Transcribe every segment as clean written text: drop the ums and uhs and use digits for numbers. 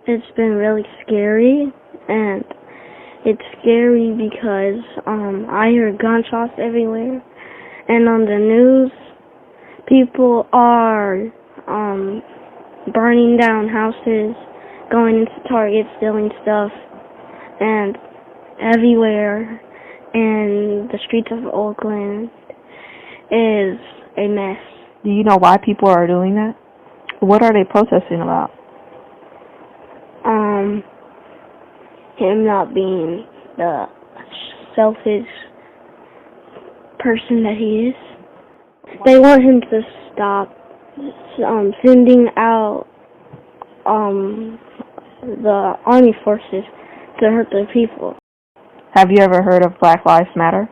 It's been really scary, and it's scary because I hear gunshots everywhere, and on the news, people are burning down houses, going into Target, stealing stuff, and everywhere in the streets of Oakland is a mess. Do you know why people are doing that? What are they protesting about? Him not being the selfish person that he is. They want him to stop sending out the army forces to hurt the people. Have you ever heard of Black Lives Matter?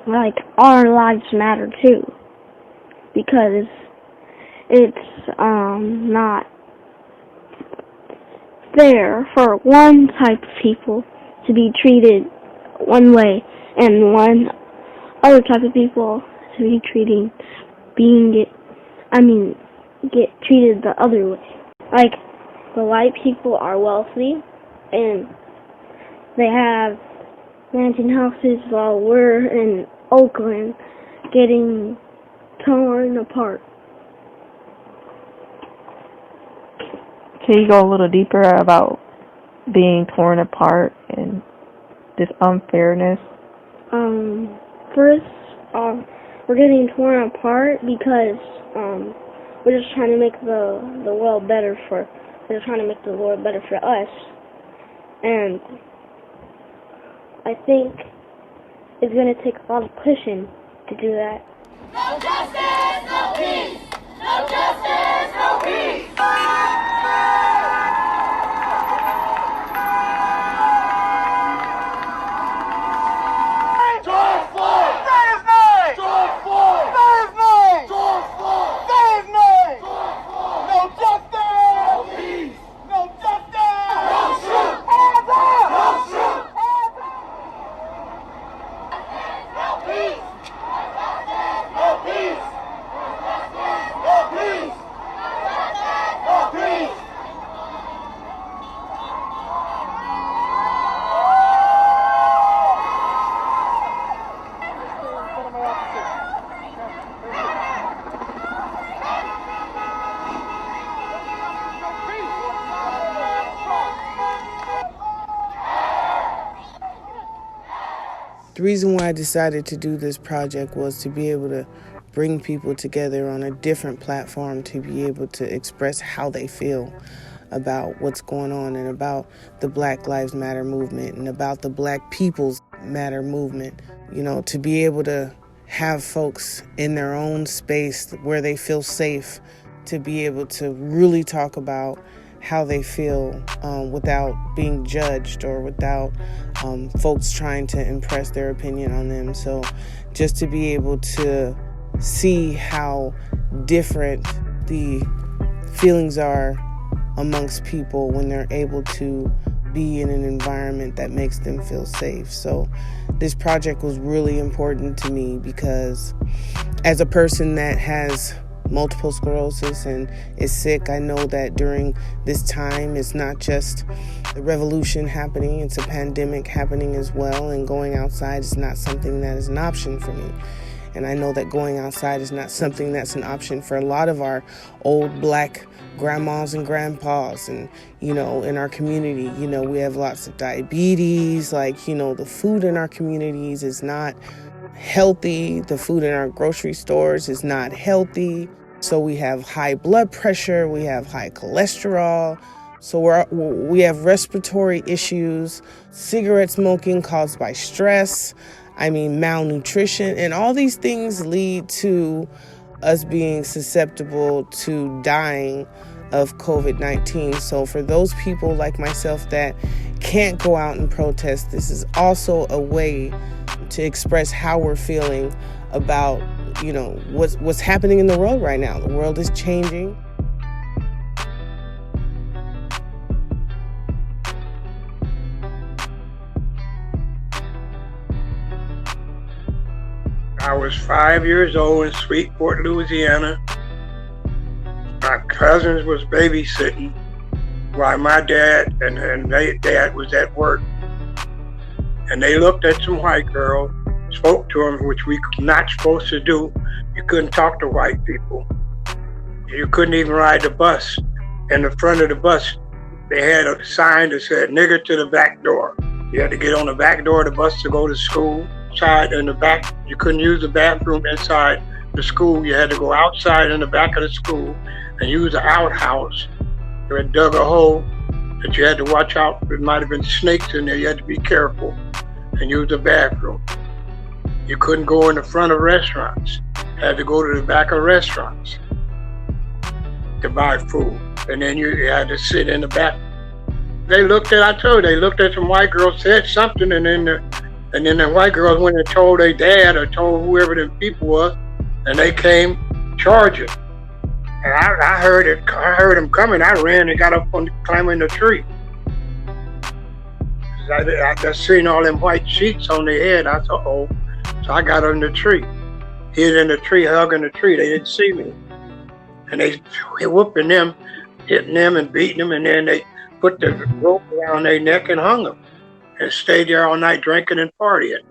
Like, our lives matter too, because it's not fair for one type of people to be treated one way and one other type of people to be get treated the other way. Like, the white people are wealthy and they have mansion houses while we're in Oakland getting torn apart. Can you go a little deeper about being torn apart and this unfairness? First, we're getting torn apart because we're just trying to make the world better for us, and I think it's going to take a lot of pushing to do that. No justice, no peace. No justice, no peace. The reason why I decided to do this project was to be able to bring people together on a different platform to be able to express how they feel about what's going on and about the Black Lives Matter movement and about the Black People's Matter movement. You know, to be able to have folks in their own space where they feel safe to be able to really talk about how they feel without being judged or without folks trying to impress their opinion on them. So just to be able to see how different the feelings are amongst people when they're able to be in an environment that makes them feel safe. So this project was really important to me because as a person that has multiple sclerosis and is sick, I know that during this time it's not just the revolution happening, it's a pandemic happening as well, and going outside is not something that is an option for me. And I know that going outside is not something that's an option for a lot of our old Black grandmas and grandpas. And, you know, in our community, you know, we have lots of diabetes. Like, you know, the food in our communities is not healthy. The food in our grocery stores is not healthy. So we have high blood pressure, we have high cholesterol. So we have respiratory issues, cigarette smoking caused by stress, malnutrition, and all these things lead to us being susceptible to dying of COVID-19. So for those people like myself that can't go out and protest, this is also a way to express how we're feeling about, you know, what's happening in the world right now. The world is changing. I was 5 years old in Sweetport, Louisiana. My cousins was babysitting. while my dad and their dad was at work. And they looked at some white girls, spoke to them, which we not supposed to do. You couldn't talk to white people. You couldn't even ride the bus. In the front of the bus, they had a sign that said, "Nigger to the back door." You had to get on the back door of the bus to go to school. Inside in the back, you couldn't use the bathroom inside the school. You had to go outside in the back of the school and use the outhouse. They had dug a hole that you had to watch out. There might have been snakes in there. You had to be careful and use the bathroom. You couldn't go in the front of restaurants. You had to go to the back of restaurants to buy food. And then you had to sit in the back. They looked at some white girls, said something, and then the white girls went and told their dad or told whoever the people was, and they came charging. And I heard it. I heard them coming. I ran and got up on climbing the tree. I just seen all them white sheets on their head. I thought, oh. So I got on the tree, hid in the tree, hugging the tree. They didn't see me. And they whooping them, hitting them and beating them, and then they put the rope around their neck and hung them and stayed there all night drinking and partying.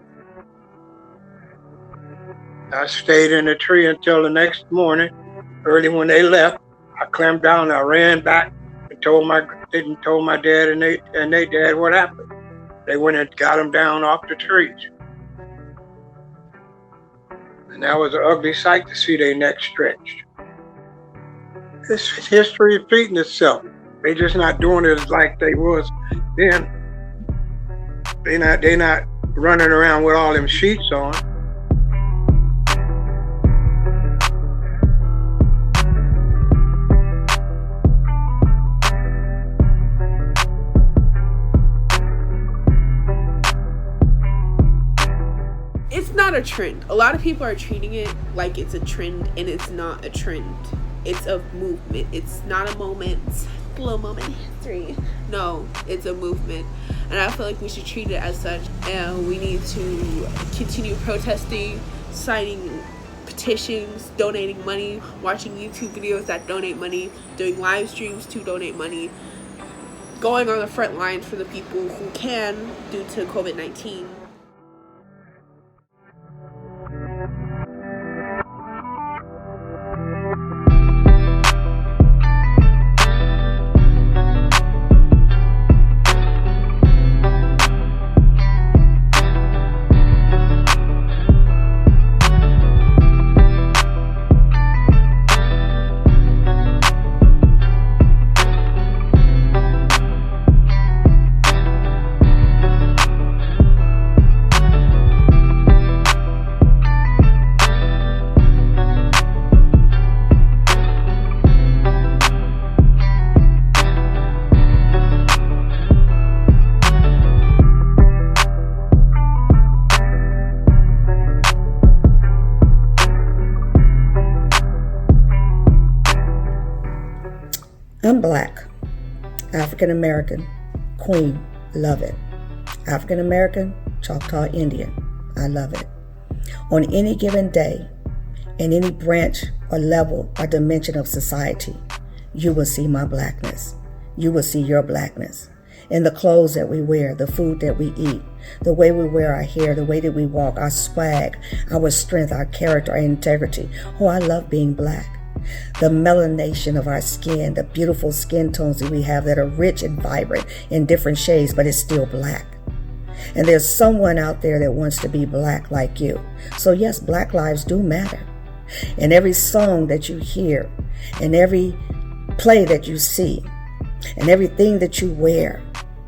I stayed in the tree until the next morning. Early when they left, I climbed down, I ran back and told my dad and their dad what happened. They went and got them down off the trees. And that was an ugly sight to see their necks stretched. This history repeating itself. They just not doing it like they was then. They not running around with all them sheets on. It's not a trend. A lot of people are treating it like it's a trend, and it's not a trend. It's a movement. It's not a moment, a little moment in history. No, it's a movement. And I feel like we should treat it as such. And we need to continue protesting, signing petitions, donating money, watching YouTube videos that donate money, doing live streams to donate money, going on the front lines for the people who can due to COVID-19. I'm Black, African American, Queen, love it. African American, Choctaw Indian, I love it. On any given day, in any branch or level or dimension of society, you will see my Blackness. You will see your Blackness. In the clothes that we wear, the food that we eat, the way we wear our hair, the way that we walk, our swag, our strength, our character, our integrity. Oh, I love being Black. The melanation of our skin, the beautiful skin tones that we have that are rich and vibrant in different shades, but it's still Black. And there's someone out there that wants to be Black like you. So yes, Black lives do matter. And every song that you hear, and every play that you see, and everything that you wear,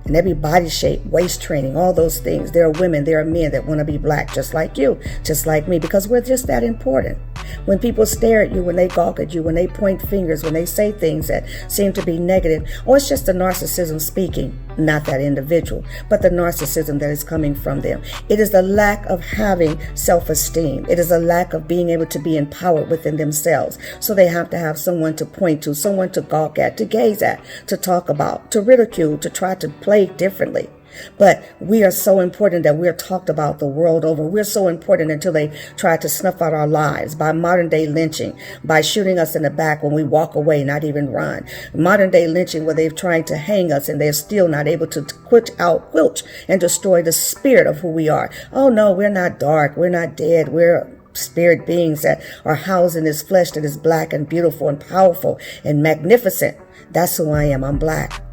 and every body shape, waist training, all those things, there are women, there are men that want to be Black just like you, just like me, because we're just that important. When people stare at you, when they gawk at you, when they point fingers, when they say things that seem to be negative, or it's just the narcissism speaking, not that individual, but the narcissism that is coming from them. It is the lack of having self-esteem. It is a lack of being able to be empowered within themselves. So they have to have someone to point to, someone to gawk at, to gaze at, to talk about, to ridicule, to try to play differently. But we are so important that we're talked about the world over. We're so important until they try to snuff out our lives by modern day lynching, by shooting us in the back when we walk away, not even run. Modern day lynching where they're trying to hang us and they're still not able to squelch and destroy the spirit of who we are. Oh no, we're not dark. We're not dead. We're spirit beings that are housed in this flesh that is black and beautiful and powerful and magnificent. That's who I am. I'm black.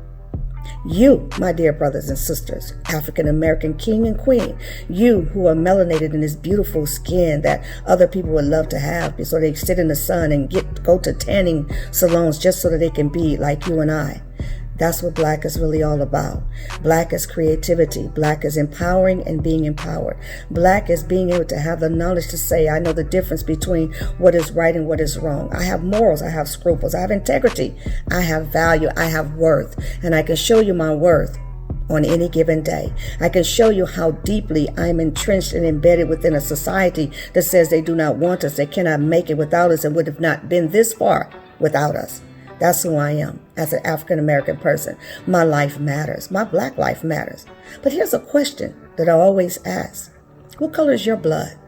You, my dear brothers and sisters, African American king and queen, you who are melanated in this beautiful skin that other people would love to have so they sit in the sun and go to tanning salons just so that they can be like you and I. That's what black is really all about. Black is creativity. Black is empowering and being empowered. Black is being able to have the knowledge to say, I know the difference between what is right and what is wrong. I have morals. I have scruples. I have integrity. I have value. I have worth. And I can show you my worth on any given day. I can show you how deeply I'm entrenched and embedded within a society that says they do not want us, they cannot make it without us, and would have not been this far without us. That's who I am as an African American person. My life matters. My black life matters. But here's a question that I always ask. What color is your blood?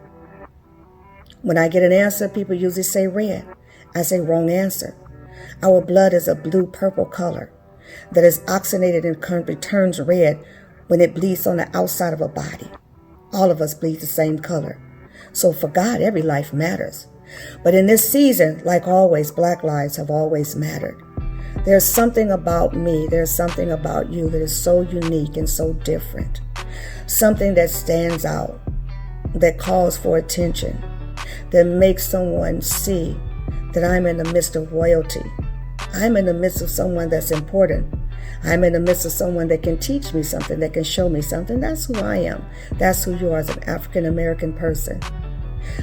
When I get an answer, people usually say red. I say wrong answer. Our blood is a blue-purple color that is oxygenated and turns red when it bleeds on the outside of a body. All of us bleed the same color. So for God, every life matters. But in this season, like always, black lives have always mattered. There's something about me, there's something about you that is so unique and so different. Something that stands out, that calls for attention, that makes someone see that I'm in the midst of royalty. I'm in the midst of someone that's important. I'm in the midst of someone that can teach me something, that can show me something. That's who I am. That's who you are as an African American person.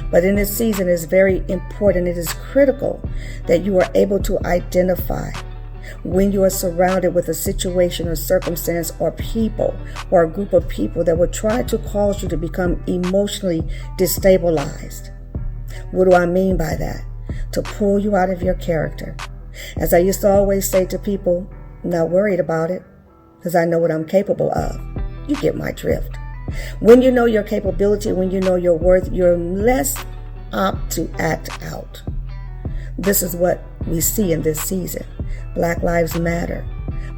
But in this season, it's very important, it is critical that you are able to identify when you are surrounded with a situation or circumstance or people or a group of people that will try to cause you to become emotionally destabilized. What do I mean by that? To pull you out of your character. As I used to always say to people, I'm not worried about it because I know what I'm capable of. You get my drift. When you know your capability, when you know your worth, you're less apt to act out. This is what we see in this season. Black lives matter,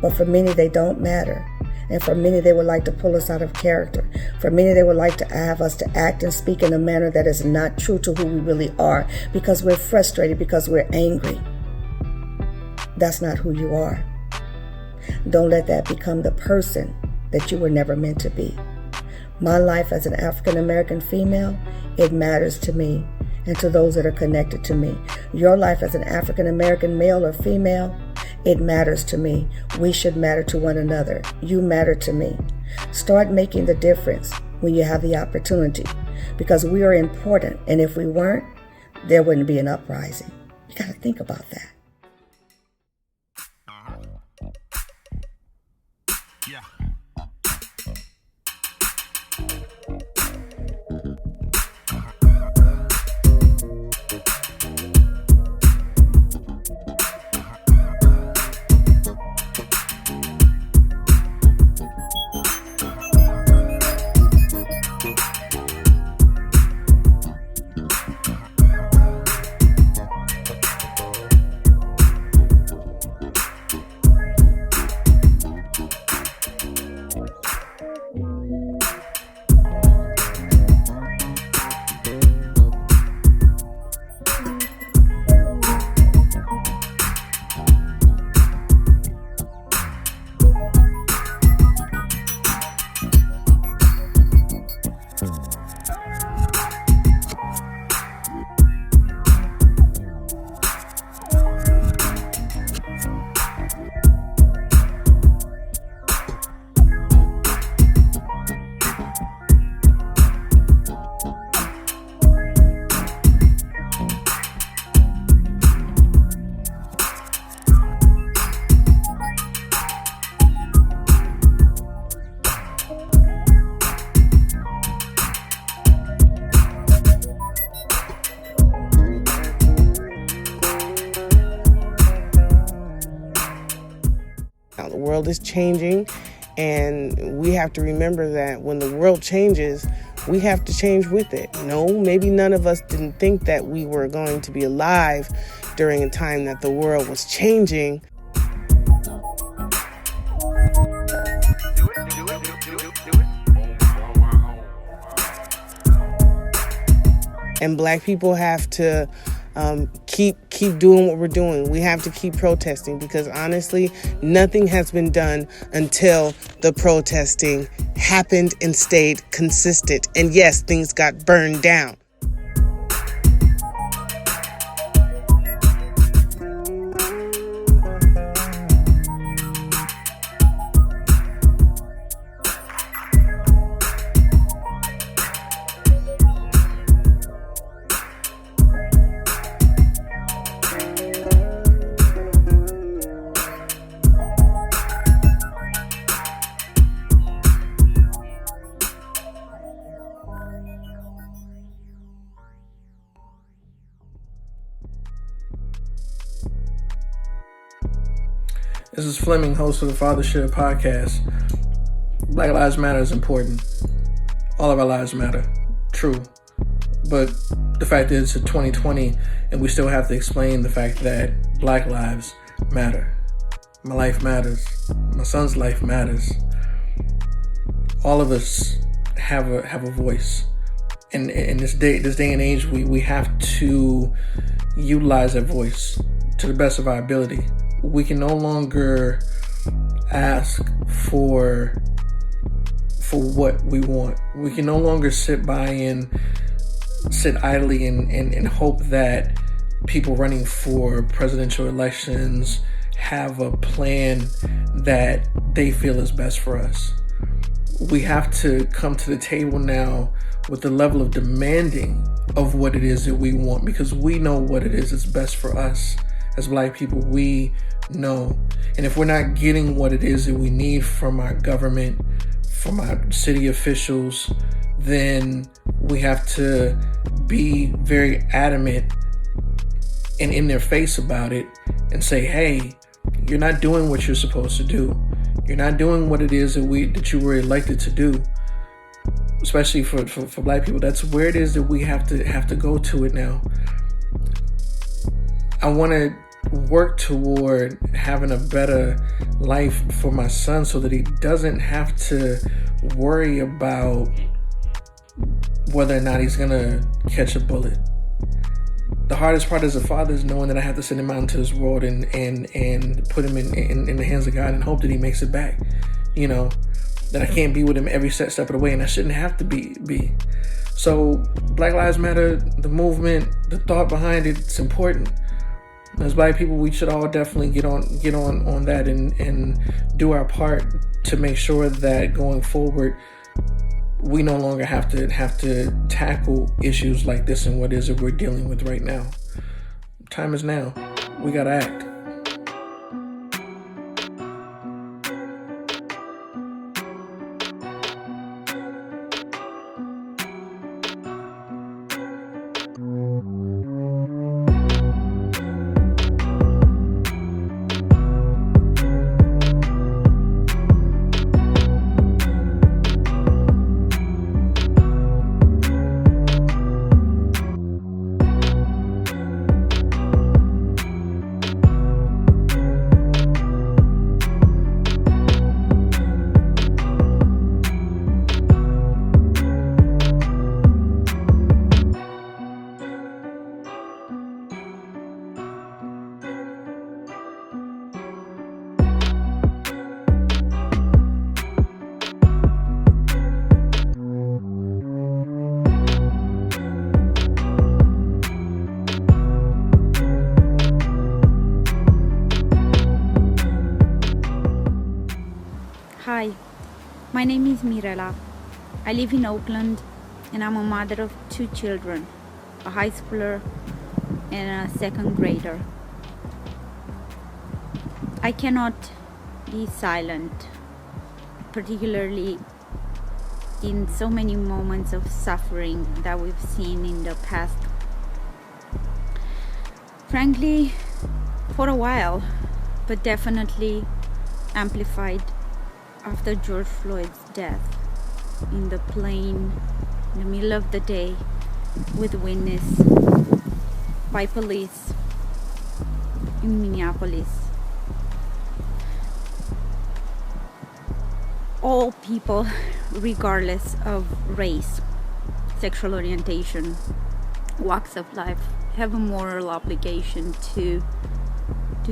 but for many they don't matter. And for many they would like to pull us out of character. For many they would like to have us to act and speak in a manner that is not true to who we really are because we're frustrated, because we're angry. That's not who you are. Don't let that become the person that you were never meant to be. My life as an African American female, it matters to me and to those that are connected to me. Your life as an African American male or female, it matters to me. We should matter to one another. You matter to me. Start making the difference when you have the opportunity, because we are important. And if we weren't, there wouldn't be an uprising. You got to think about that. Yeah. Now the world is changing, And we have to remember that when the world changes, we have to change with it. No, maybe none of us didn't think that we were going to be alive during a time that the world was changing. And Black people have to keep doing what we're doing. We have to keep protesting, because honestly, nothing has been done until the protesting happened and stayed consistent. And yes, things got burned down. This is Fleming, host of the Fathership podcast. Black Lives Matter is important. All of our lives matter. True. But the fact is, it's 2020, and we still have to explain the fact that Black lives matter. My life matters. My son's life matters. All of us have a voice. And in this day and age, we have to utilize that voice to the best of our ability. We can no longer ask for what we want. We can no longer sit by and sit idly and hope that people running for presidential elections have a plan that they feel is best for us. We have to come to the table now with the level of demanding of what it is that we want, because we know what it is that's best for us. As Black people, we know. And if we're not getting what it is that we need from our government, from our city officials, then we have to be very adamant and in their face about it and say, hey, you're not doing what you're supposed to do. You're not doing what it is that you were elected to do. Especially for Black people, that's where it is that we have to go to it now. I want to work toward having a better life for my son so that he doesn't have to worry about whether or not he's gonna catch a bullet. The hardest part as a father is knowing that I have to send him out into this world and put him in the hands of God and hope that he makes it back. You know, that I can't be with him every step of the way, and I shouldn't have to be. So Black Lives Matter, the movement, the thought behind it, it's important. As Black people, we should all definitely get on that and do our part to make sure that going forward, we no longer have to tackle issues like this and what is it we're dealing with right now. Time is now. We gotta act. Hi, my name is Mirela. I live in Oakland and I'm a mother of 2 children, a high schooler and a second grader. I cannot be silent, particularly in so many moments of suffering that we've seen in the past. Frankly, for a while, but definitely amplified after George Floyd's death in the plane in the middle of the day with witness by police in Minneapolis. All people, regardless of race, sexual orientation, walks of life, have a moral obligation to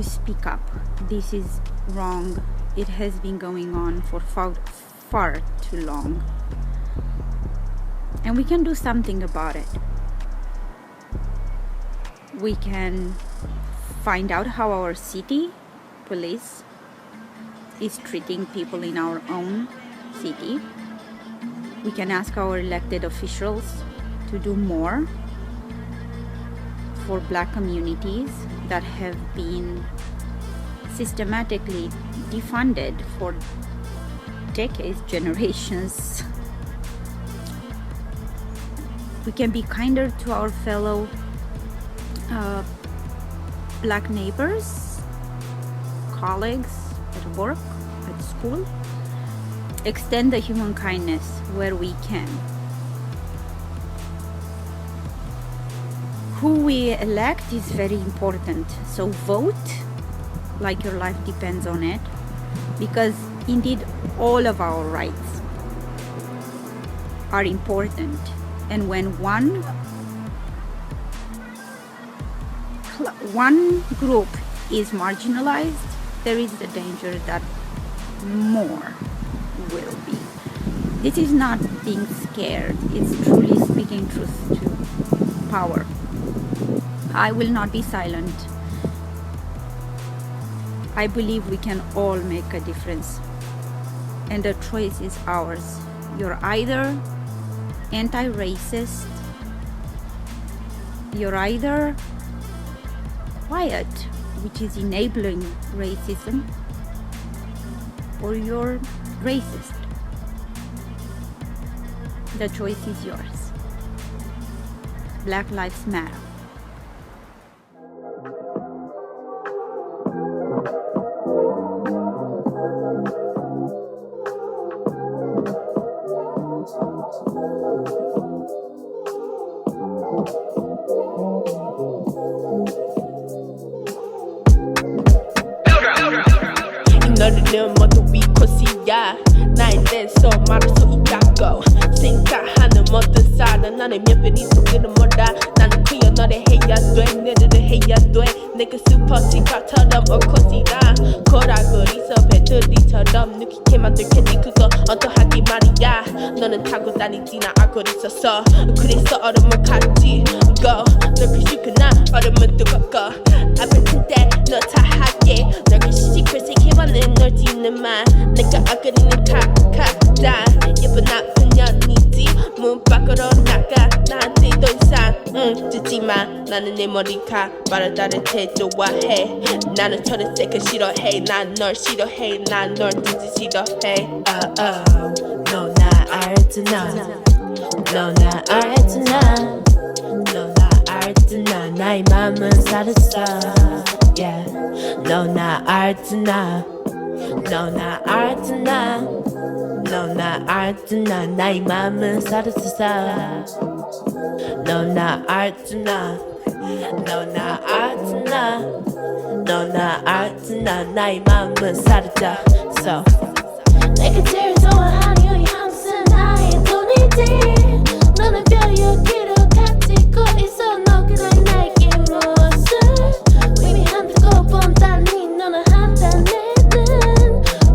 speak up. This is wrong. It has been going on for far too long. And we can do something about it. We can find out how our city police is treating people in our own city. We can ask our elected officials to do more for Black communities that have been systematically defunded for decades, generations. We can be kinder to our fellow Black neighbors, colleagues at work, at school. Extend the human kindness where we can. Who we elect is very important. So vote like your life depends on it, because indeed all of our rights are important. And when one group is marginalized, there is the danger that more will be. This is not being scared, it's truly speaking truth to power. I will not be silent. I believe we can all make a difference, and the choice is ours. You're either anti-racist, you're either quiet, which is enabling racism, or you're racist. The choice is yours. Black Lives Matter. 너를 모두 위코시야 나에 대해서 말할 수 있다고 생각하는 모든 사람 나는 몇 배리 속에는 몰라 나는 그여 너를 해야 돼 내를 해야 돼 내가 슈퍼스타처럼 옳고지라 고라그리서 배터리처럼 느끼게 만들 캐디 그거 어떠하기 말이야 너는 타고 다니지 나 알고 있었어 그래서 얼음을 갔지 Go 널 비추구나 얼음은 뜨겁고 앞을 텐데 너 다 하게 널 시시콜 생해봤는 널 짓는 말 내가 아그리는 카카다 예쁜 나쁜 년이지 문 밖으로 나가 나한테 더 이상 듣지마 나는 내 머리카 말을 따를 테 좋아해 나는 초록색을 싫어해 난 널 싫어해 난 널 듣지 싫어해 너 나 알잖아 너 나 알잖아 너 나 알잖아 나의 맘은 살았어 yeah. 너 나 알잖아 너 나 알잖아 너 나 알잖아 나의 맘은 살았어 너 나 알잖아 너 나 알잖아 너 나 알잖아 나의 맘은 살았어 내가 제일 좋아하는 우리 항상 나의 돈이지 너는 별이 여기로 가지고 있어 너 그냥 나에게 무엇을 이미 한다고 본다니 너는 한다네는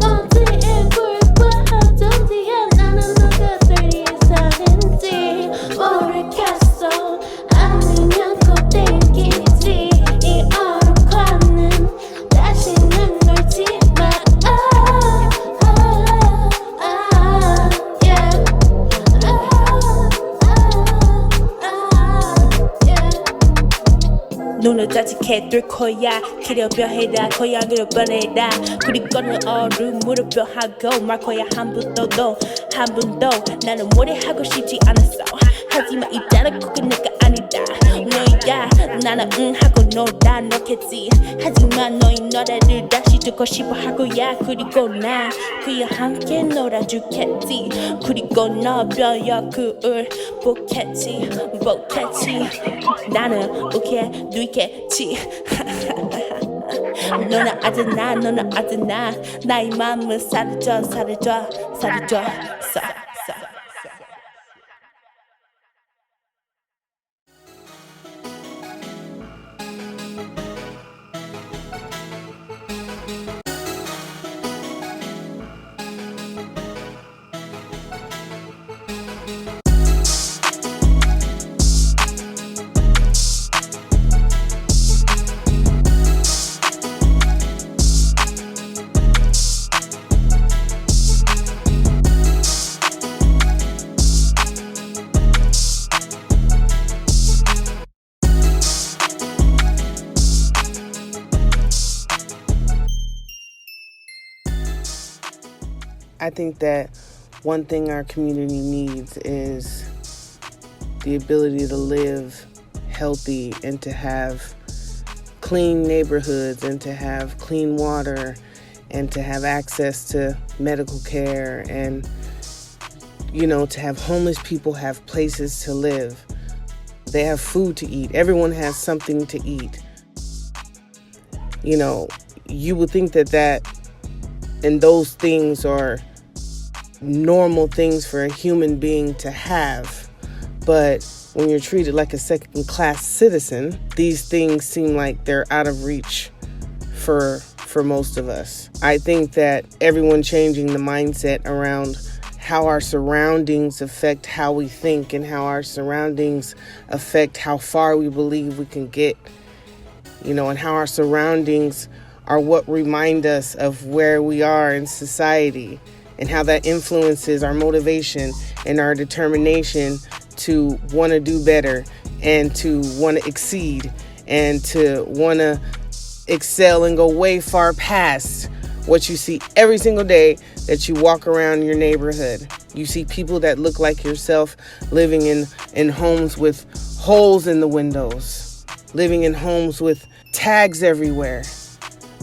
어디에 굴과하던지야 나는 누가 될 이상인지 모르겠어 아니면 꼭 땡기지 이 얼음과는 다시는 놀지 마 눈을 따지게 뜰 거야 기려벼 해라 고향으로 보내라 그리고는 얼음으로 벼하고 말 거야 한 번도 나는 오래 하고 싶지 않았어 하지만 일단은 그건 내가 아니다 너희 야 나는 응 하고 놀아 놓겠지 하지만 너희 노래를 다시 듣고 싶어 하고야 그리고 나 그와 함께 놀아주겠지 그리고 너 뼈역을 보겠지 나는 웃게 누이겠지 너는 아직 나 나의 맘을 사려줘 I think that one thing our community needs is the ability to live healthy and to have clean neighborhoods and to have clean water and to have access to medical care and, you know, to have homeless people have places to live. They have food to eat. Everyone has something to eat. You know, you would think that and those things are normal things for a human being to have. But when you're treated like a second-class citizen, these things seem like they're out of reach for most of us. I think that everyone changing the mindset around how our surroundings affect how we think and how our surroundings affect how far we believe we can get, you know, and how our surroundings are what remind us of where we are in society and how that influences our motivation and our determination to want to do better and to want to exceed and to want to excel and go way far past what you see every single day that you walk around your neighborhood. You see people that look like yourself living in homes with holes in the windows, living in homes with tags everywhere,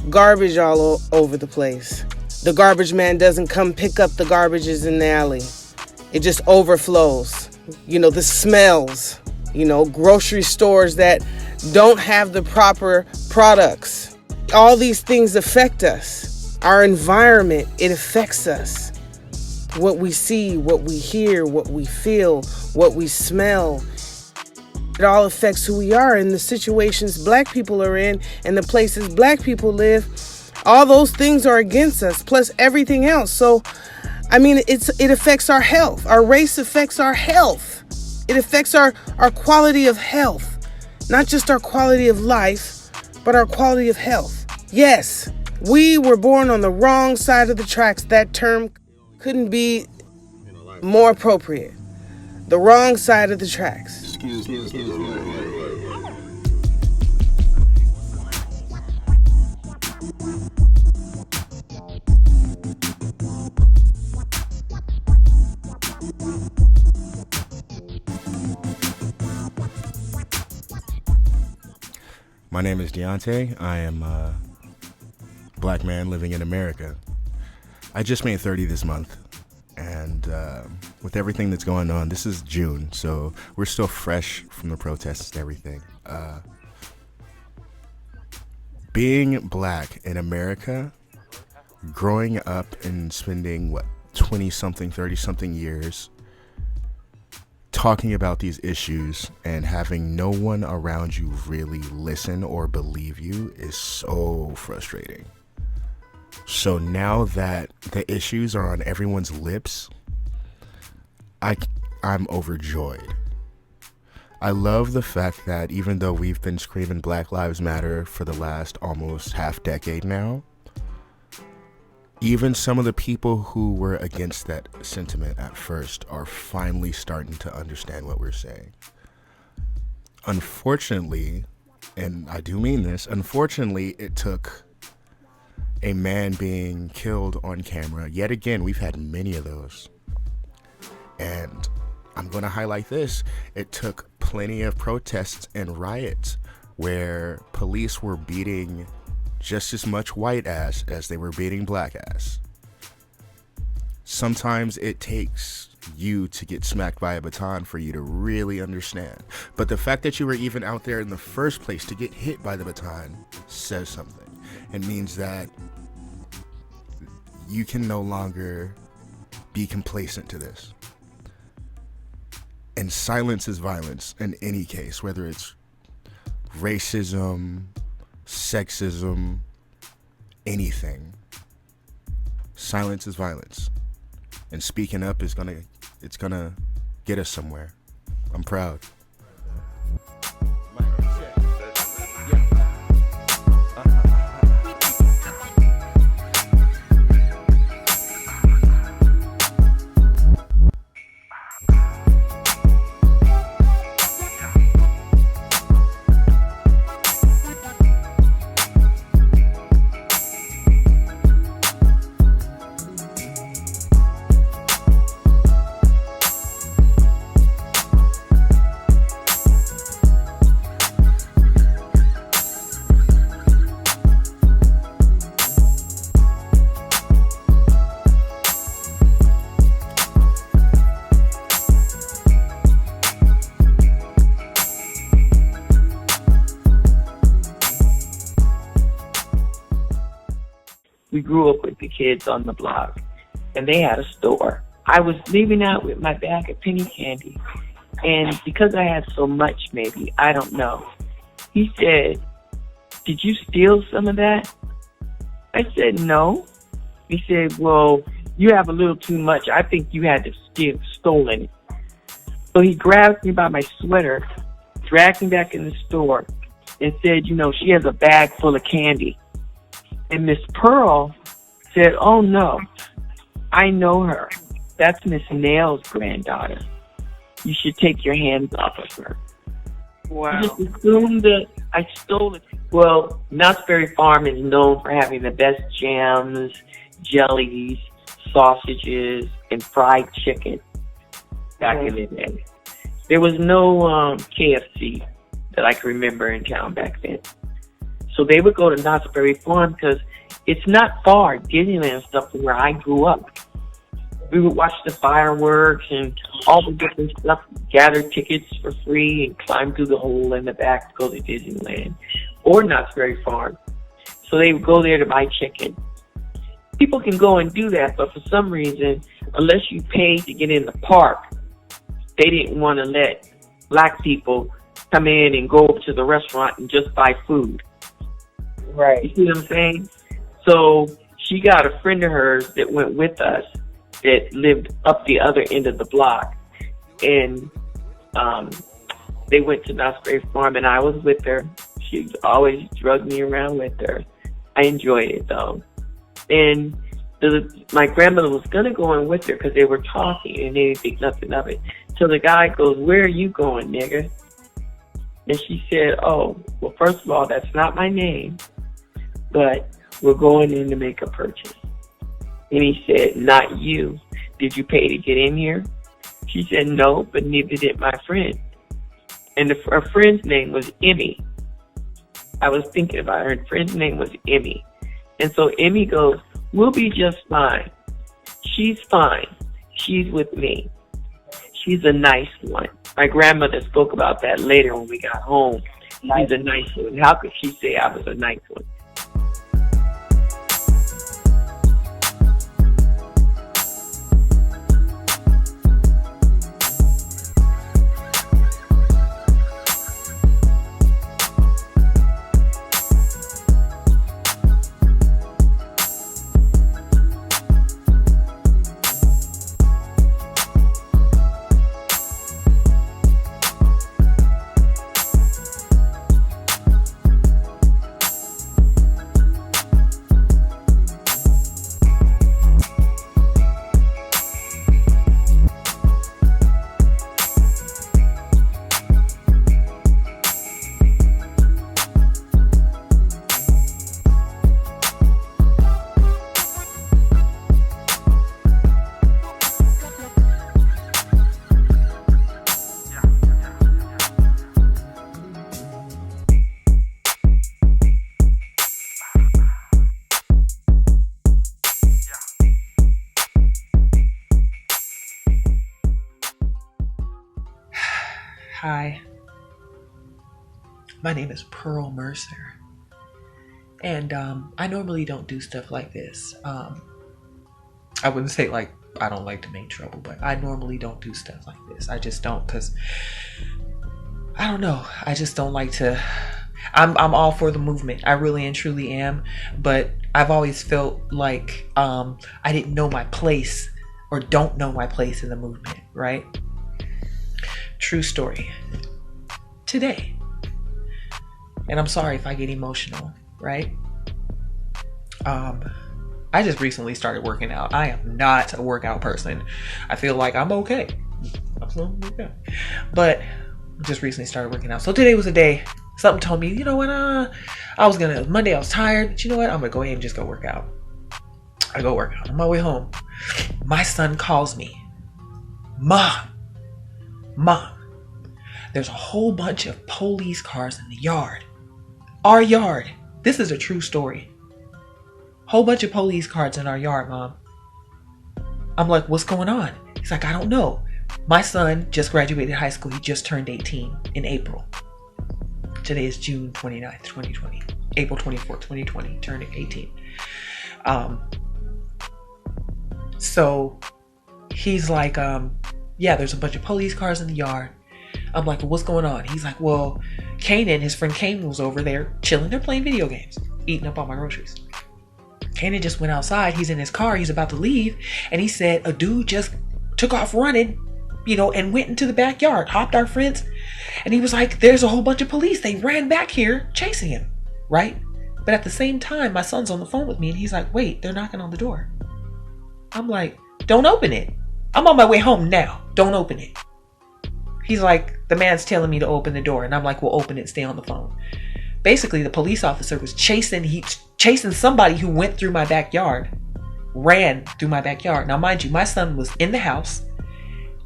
garbage all over the place. The garbage man doesn't come pick up the garbages in the alley. It just overflows. You know, the smells, you know, grocery stores that don't have the proper products. All these things affect us. Our environment, it affects us. What we see, what we hear, what we feel, what we smell. It all affects who we are and the situations black people are in and the places black people live. All those things are against us, plus everything else. So, I mean, it affects our health. Our race affects our health. It affects our quality of health. Not just our quality of life, but our quality of health. Yes, we were born on the wrong side of the tracks. That term couldn't be more appropriate. The wrong side of the tracks. Excuse me. My name is Deontay. I am a black man living in America. I just made 30 this month. And with everything that's going on, this is June, so we're still fresh from the protests and everything. Being black in America, growing up and spending, 20-something, 30-something years talking about these issues and having no one around you really listen or believe you is so frustrating. So now that the issues are on everyone's lips, I'm overjoyed. I love the fact that even though we've been screaming Black Lives Matter for the last almost half decade now, even some of the people who were against that sentiment at first are finally starting to understand what we're saying. Unfortunately, and I do mean this, unfortunately, it took a man being killed on camera. Yet again, we've had many of those. And I'm going to highlight this. It took plenty of protests and riots where police were beating just as much white ass as they were beating black ass. Sometimes it takes you to get smacked by a baton for you to really understand. But the fact that you were even out there in the first place to get hit by the baton says something. It means that you can no longer be complacent to this. And silence is violence in any case, whether it's racism, sexism, anything. Silence is violence. And speaking up is it's gonna get us somewhere. I'm proud. We grew up with the kids on the block, and they had a store. I was leaving out with my bag of penny candy, and because I had so much, maybe, I don't know, he said, "Did you steal some of that?" I said, "No." He said, "Well, you have a little too much. I think you had to stolen it." So he grabbed me by my sweater, dragged me back in the store, and said, "She has a bag full of candy." And Miss Pearl said, "Oh, no, I know her. That's Miss Nail's granddaughter. You should take your hands off of her." Wow. You just assumed that I stole it. Well, Knott's Berry Farm is known for having the best jams, jellies, sausages, and fried chicken back in the day. There was no KFC that I can remember in town back then. So they would go to Knott's Berry Farm because it's not far, Disneyland stuff, from where I grew up. We would watch the fireworks and all the different stuff, gather tickets for free and climb through the hole in the back to go to Disneyland or Knott's Berry Farm. So they would go there to buy chicken. People can go and do that, but for some reason, unless you paid to get in the park, they didn't want to let black people come in and go to the restaurant and just buy food. Right. You see what I'm saying? So she got a friend of hers that went with us that lived up the other end of the block. And they went to Knott's Berry Farm, and I was with her. She always drugged me around with her. I enjoyed it, though. And my grandmother was going to go in with her because they were talking, and they didn't think nothing of it. So the guy goes, "Where are you going, nigga?" And she said, "Oh, well, first of all, that's not my name, but we're going in to make a purchase." And he said, "Not you. Did you pay to get in here?" She said, "No, but neither did my friend." And her friend's name was Emmy. I was thinking about her. Her friend's name was Emmy. And so Emmy goes, "We'll be just fine. She's fine. She's with me. She's a nice one." My grandmother spoke about that later when we got home. She's a nice one. How could she say I was a nice one? Hi, my name is Pearl Mercer, and I normally don't do stuff like this. I wouldn't say like I don't like to make trouble, but I normally don't do stuff like this. I just don't, because I don't know. I just don't like to. I'm all for the movement. I really and truly am, but I've always felt like I didn't know my place, or don't know my place in the movement, right? True story. Today, and I'm sorry if I get emotional, right? I just recently started working out. I am not a workout person. I feel like I'm okay. But just recently started working out. So today was a day, something told me, you know what, Monday I was tired, but you know what, I'm gonna go ahead and just go work out. I go work out. On my way home, my son calls me, Mom, there's a whole bunch of police cars in the yard. Our yard. This is a true story. Whole bunch of police cars in our yard, Mom. I'm like, what's going on? He's like, I don't know. My son just graduated high school. He just turned 18 in April. Today is June 29th, 2020. April 24th, 2020, turning 18. So he's like, yeah, there's a bunch of police cars in the yard. I'm like, well, what's going on? He's like, well, his friend Kanan was over there chilling. They're playing video games, eating up all my groceries. Kanan just went outside. He's in his car. He's about to leave. And he said a dude just took off running, and went into the backyard, hopped our fence. And he was like, there's a whole bunch of police. They ran back here chasing him, right? But at the same time, my son's on the phone with me and he's like, wait, they're knocking on the door. I'm like, don't open it. I'm on my way home now. Don't open it. He's like, the man's telling me to open the door. And I'm like, well, open it. Stay on the phone. Basically, the police officer was chasing somebody who went through my backyard, ran through my backyard. Now, mind you, my son was in the house,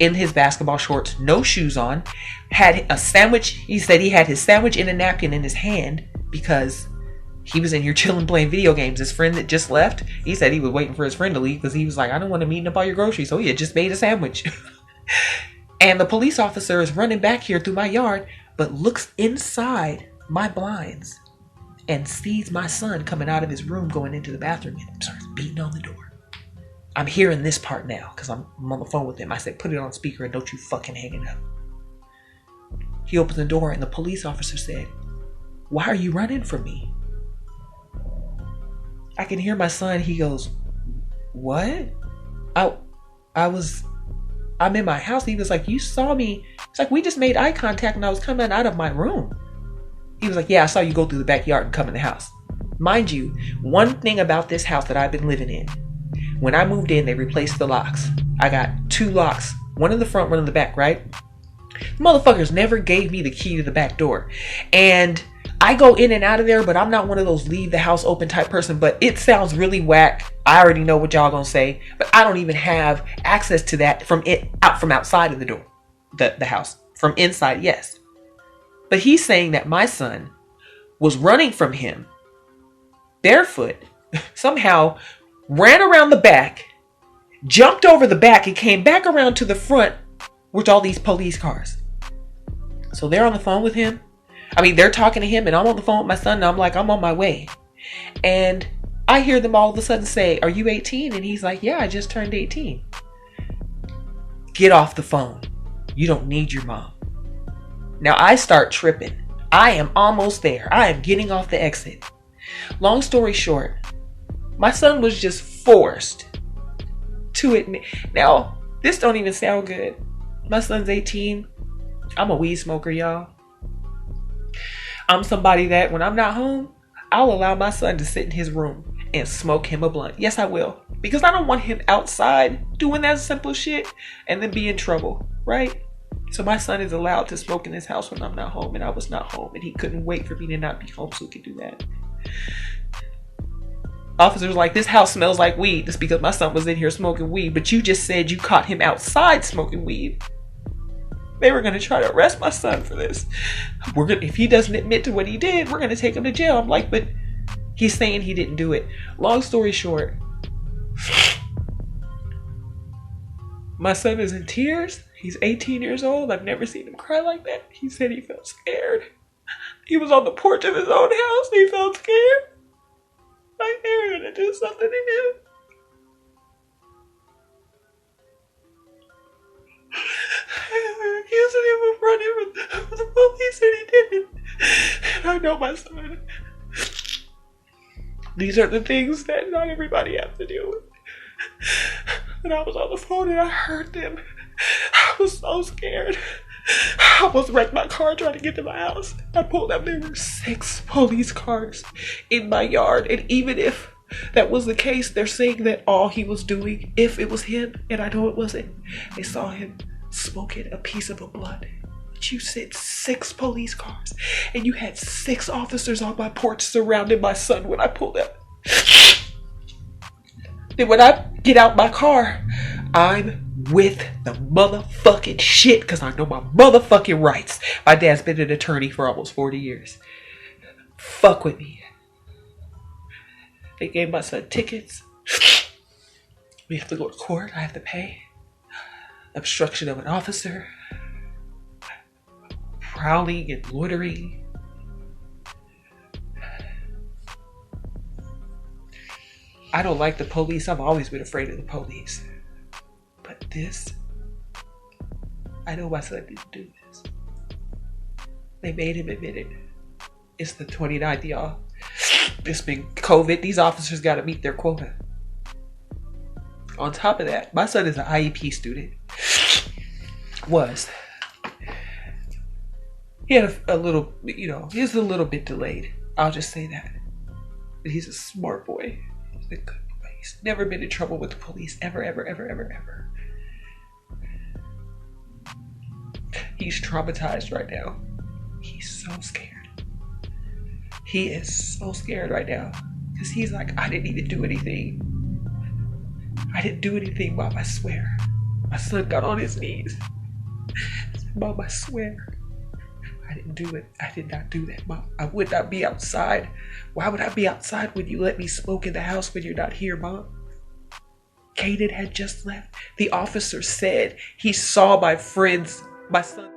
in his basketball shorts, no shoes on, had a sandwich. He said he had his sandwich and a napkin in his hand because he was in here chilling, playing video games. His friend that just left, he said he was waiting for his friend to leave because he was like, I don't want to eat up all your groceries. So he had just made a sandwich. And the police officer is running back here through my yard, but looks inside my blinds and sees my son coming out of his room, going into the bathroom, and starts beating on the door. I'm hearing this part now because I'm on the phone with him. I said, put it on speaker and don't you fucking hang it up. He opens the door and the police officer said, why are you running from me? I can hear my son. He goes, what? I'm in my house. He was like, you saw me. It's like, we just made eye contact when I was coming out of my room. He was like, yeah, I saw you go through the backyard and come in the house. Mind you, one thing about this house that I've been living in, when I moved in, they replaced the locks. I got 2 locks, one in the front, one in the back, right? The motherfuckers never gave me the key to the back door. And I go in and out of there, but I'm not one of those leave the house open type person, but it sounds really whack. I already know what y'all gonna say, but I don't even have access to that from outside of the door, the house. From inside, yes. But he's saying that my son was running from him barefoot, somehow ran around the back, jumped over the back, and came back around to the front with all these police cars. So they're on the phone with him. They're talking to him, and I'm on the phone with my son, and I'm like, I'm on my way. And I hear them all of a sudden say, are you 18? And he's like, yeah, I just turned 18. Get off the phone. You don't need your mom. Now I start tripping. I am almost there. I am getting off the exit. Long story short, my son was just forced to admit. Now, this don't even sound good. My son's 18. I'm a weed smoker, y'all. I'm somebody that when I'm not home, I'll allow my son to sit in his room and smoke him a blunt. Yes, I will. Because I don't want him outside doing that simple shit and then be in trouble, right? So my son is allowed to smoke in his house when I'm not home, and I was not home, and he couldn't wait for me to not be home so he could do that. Officers like, this house smells like weed. Just because my son was in here smoking weed, but you just said you caught him outside smoking weed. They were going to try to arrest my son for this. If he doesn't admit to what he did, we're going to take him to jail. I'm like, but he's saying he didn't do it. Long story short, my son is in tears. He's 18 years old. I've never seen him cry like that. He said he felt scared. He was on the porch of his own house. He felt scared. Like they were going to do something to him. Accusing him of running from the police, and he didn't. And I know my son. These are the things that not everybody has to deal with. And I was on the phone and I heard them. I was so scared. I almost wrecked my car trying to get to my house. I pulled up, there were 6 police cars in my yard. And even if that was the case, they're saying that all he was doing, if it was him, and I know it wasn't, they saw him smoking a piece of a blunt. But you said 6 police cars, and you had 6 officers on my porch surrounding my son when I pulled up. Then when I get out my car, I'm with the motherfucking shit because I know my motherfucking rights. My dad's been an attorney for almost 40 years. Fuck with me. They gave my son tickets. We have to go to court. I have to pay. Obstruction of an officer. Prowling and loitering. I don't like the police. I've always been afraid of the police. But this, I know my son didn't do this. They made him admit it. It's the 29th, y'all. It's been COVID. These officers got to meet their quota. On top of that, my son is an IEP student. He had a little, he was a little bit delayed. I'll just say that. But he's a smart boy. He's a good boy. He's never been in trouble with the police. Ever, ever, ever, ever, ever. He's traumatized right now. He's so scared. He is so scared right now. Because he's like, I didn't even do anything. I didn't do anything, Mom, I swear. My son got on his knees. Said, Mom, I swear. I didn't do it. I did not do that, Mom. I would not be outside. Why would I be outside when you let me smoke in the house when you're not here, Mom? Kaden had just left. The officer said he saw my son.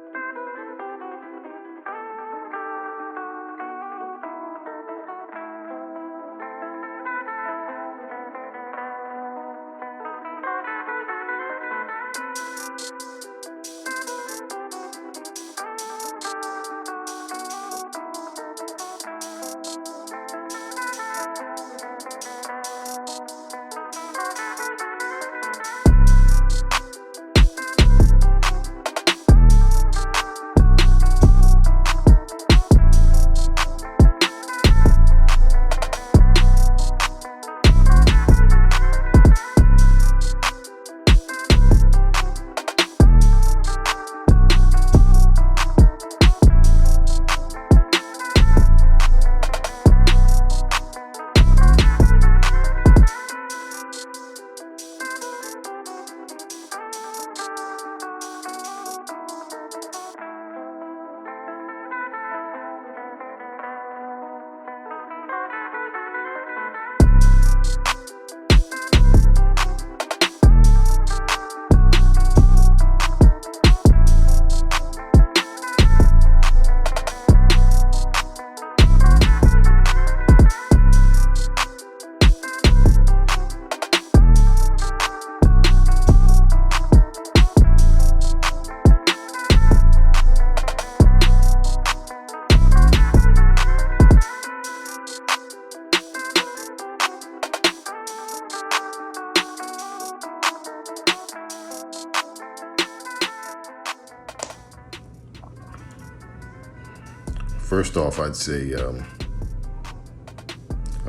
First off, I'd say I'm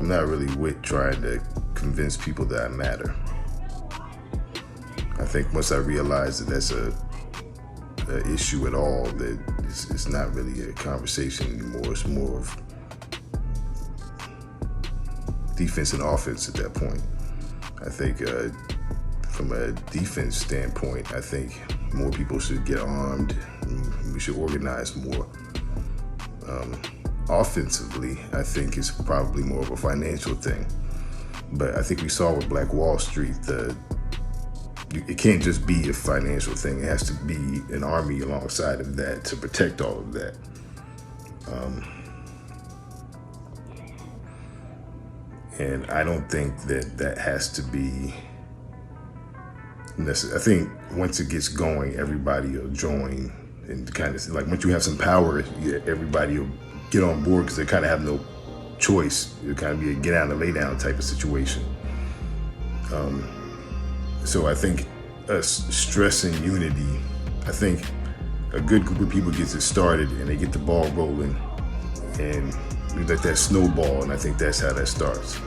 not really with trying to convince people that I matter. I think once I realized that that's an issue at all, that it's not really a conversation anymore. It's more of defense and offense at that point. I think from a defense standpoint, I think more people should get armed. We should organize more. Offensively, I think it's probably more of a financial thing. But I think we saw with Black Wall Street, the it can't just be a financial thing. It has to be an army alongside of that to protect all of that. And I don't think that has to be necessary. I think once it gets going, everybody will join, and kind of like once you have some power, everybody will get on board because they kind of have no choice. It'll kind of be a get down and lay down type of situation. So I think us stressing unity, I think a good group of people gets it started and they get the ball rolling and we let that snowball, and I think that's how that starts.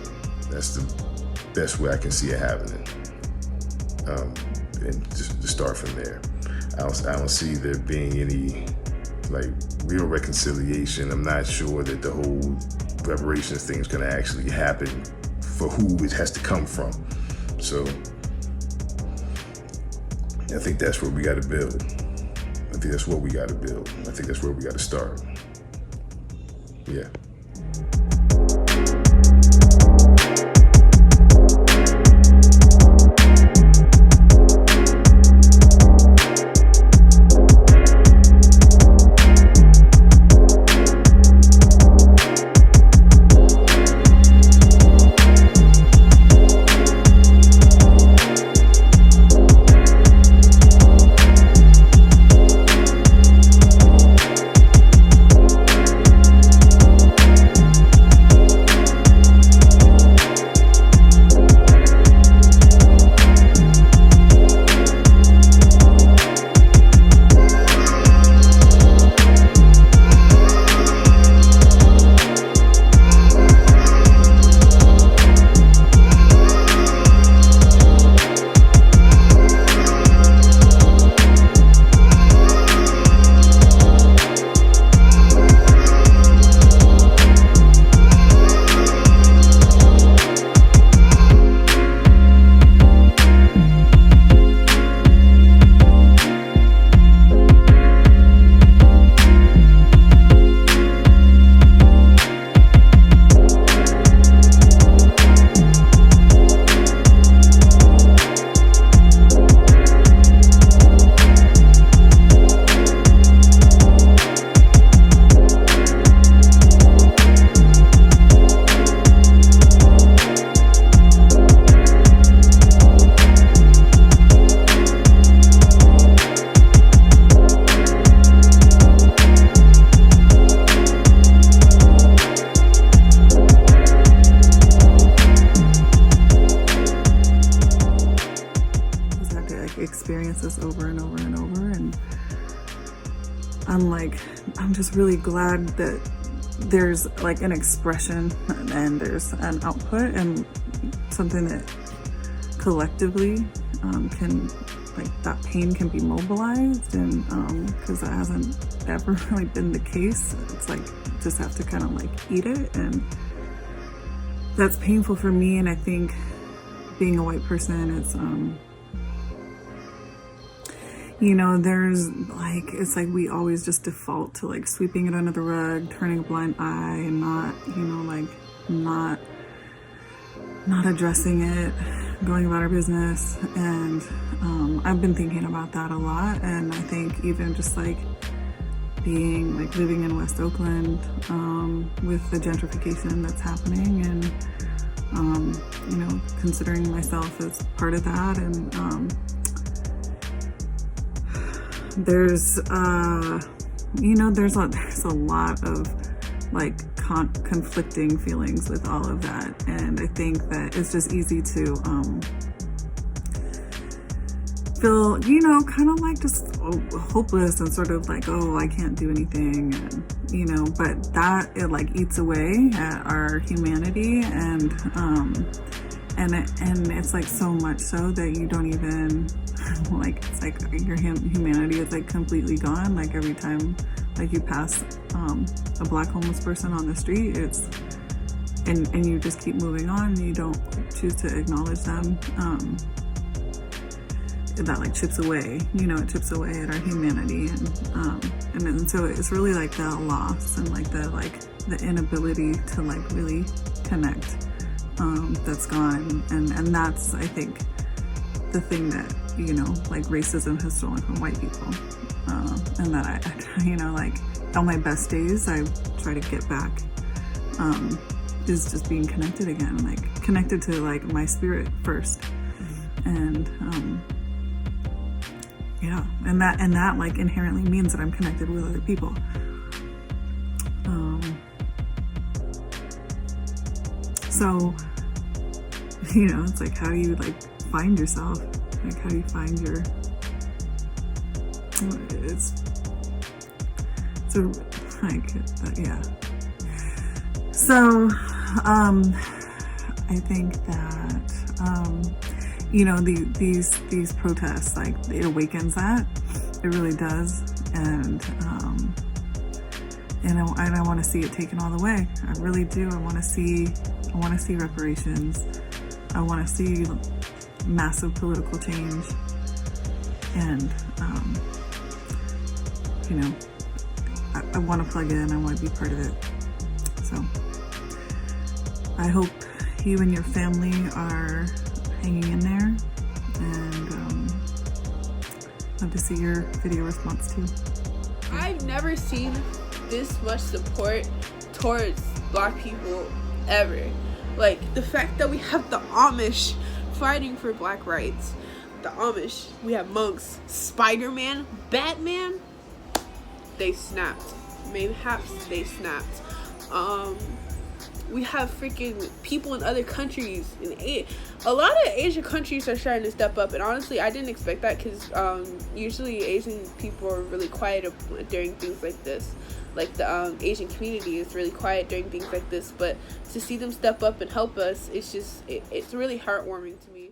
That's the best way I can see it happening. And just to start from there. I don't see there being any like real reconciliation. I'm not sure that the whole reparations thing is gonna actually happen for who it has to come from. So I think that's where we gotta build. I think that's what we gotta build. I think that's where we gotta start. Yeah. I'm just really glad that there's like an expression and there's an output and something that collectively can, like, that pain can be mobilized, and because that hasn't ever really been the case. It's like just have to kind of like eat it, and that's painful for me. And I think being a white person, it's you know, there's like, it's like we always just default to like sweeping it under the rug, turning a blind eye, and not, you know, like not addressing it, going about our business. And I've been thinking about that a lot. And I think even just like being like living in West Oakland with the gentrification that's happening, and you know, considering myself as part of that, and there's you know, there's a lot of like conflicting feelings with all of that. And I think that it's just easy to feel, you know, kind of like just hopeless and sort of like, oh, I can't do anything, and you know, but that, it like eats away at our humanity, and it's like so much so that you don't even like, it's like your humanity is like completely gone. Like every time like you pass a black homeless person on the street, it's and you just keep moving on, and you don't choose to acknowledge them. That like chips away, you know, it chips away at our humanity, and so it's really like the loss and like the inability to like really connect that's gone, and that's, I think, the thing that you know, like racism has stolen from white people. And that I, you know, like on my best days, I try to get back, is just being connected again, like connected to like my spirit first. And, yeah, and that like inherently means that I'm connected with other people. So, you know, it's like, how do you like find yourself? Like, how do you find your, so like, yeah. So, I think that, you know, these protests, like, it awakens that. It really does. And I want to see it taken all the way. I really do. I want to see reparations. I want to see massive political change. And, you know, I want to plug in. I want to be part of it. So I hope you and your family are hanging in there, and love to see your video response too. I've never seen this much support towards Black people ever. Like, the fact that we have the Amish fighting for Black rights, the Amish, we have monks, Spider-Man, Batman, they snapped. Mayhaps they snapped. We have freaking people in other countries. A lot of Asian countries are starting to step up, and honestly, I didn't expect that, because usually Asian people are really quiet during things like this. Like, the Asian community is really quiet during things like this, but to see them step up and help us, it's just, it's really heartwarming to me.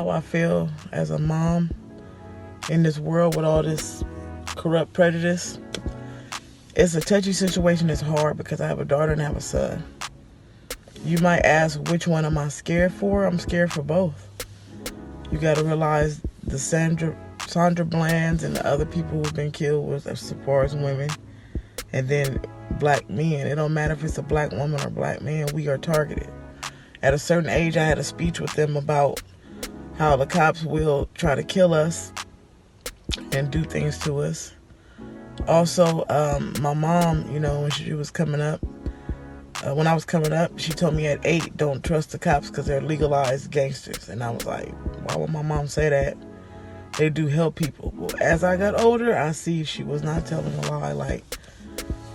how I feel as a mom in this world with all this corrupt prejudice. It's a touchy situation. It's hard because I have a daughter and I have a son. You might ask, which one am I scared for? I'm scared for both. You got to realize the Sandra Bland's and the other people who've been killed was as far as women, and then black men. It don't matter if it's a black woman or black man, we are targeted. At a certain age, I had a speech with them about how the cops will try to kill us and do things to us. Also, my mom, when she was coming up, when I was coming up, she told me at 8, don't trust the cops because they're legalized gangsters. And I was like, why would my mom say that? They do help people. Well, as I got older, I see she was not telling a lie. Like,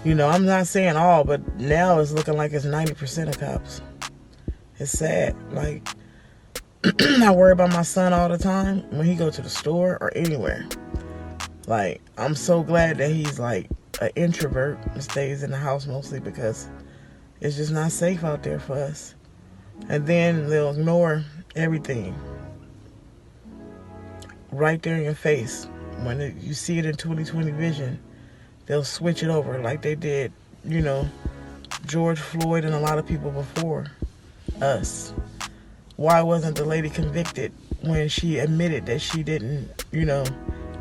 I'm not saying all, but now it's looking like it's 90% of cops. It's sad. Like, I worry about my son all the time when he go to the store or anywhere. Like, I'm so glad that he's like an introvert and stays in the house mostly because it's just not safe out there for us. And then they'll ignore everything right there in your face. When you see it in 20/20 vision, they'll switch it over like they did, George Floyd and a lot of people before us. Why wasn't the lady convicted when she admitted that she didn't,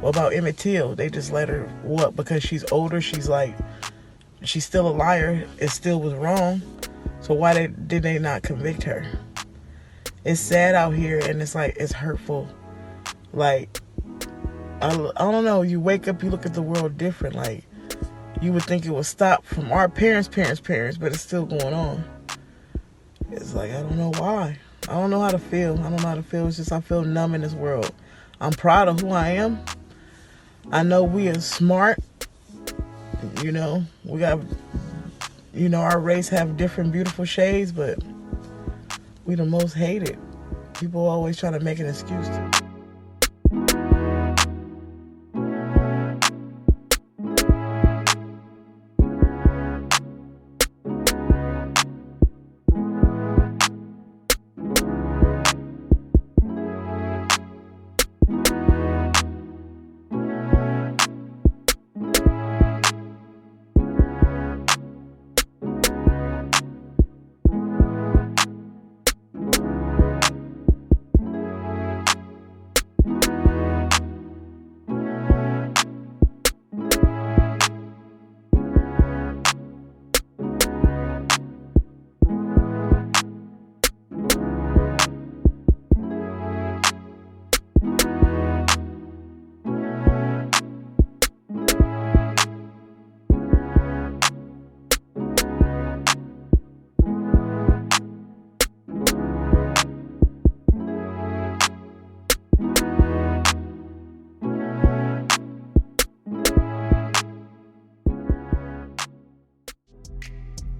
what about Emmett Till? They just let her, what, because she's older, she's still a liar, it still was wrong. So why did they not convict her? It's sad out here, and it's like, it's hurtful. Like, I don't know, you wake up, you look at the world different. Like, you would think it would stop from our parents, but it's still going on. It's like, I don't know why. I don't know how to feel. It's just I feel numb in this world. I'm proud of who I am. I know we are smart. We got, our race have different beautiful shades, but we the most hated. People always try to make an excuse.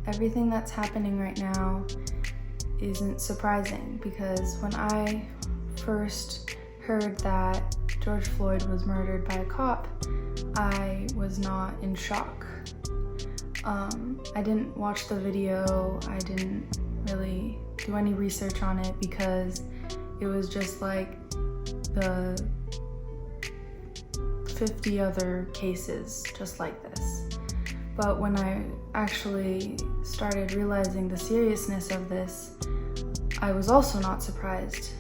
Everything that's happening right now isn't surprising because when I first heard that George Floyd was murdered by a cop, I was not in shock. I didn't watch the video, I didn't really do any research on it because it was just like the 50 other cases just like this. But when I actually started realizing the seriousness of this, I was also not surprised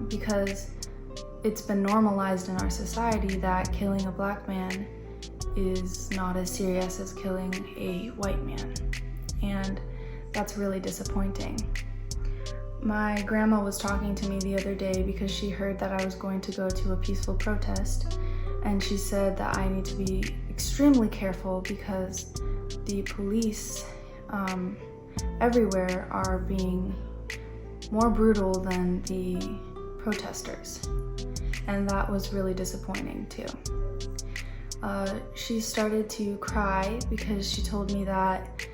because it's been normalized in our society that killing a black man is not as serious as killing a white man. And that's really disappointing. My grandma was talking to me the other day because she heard that I was going to go to a peaceful protest, and she said that I need to be extremely careful because the police everywhere are being more brutal than the protesters, and that was really disappointing too. She started to cry because she told me that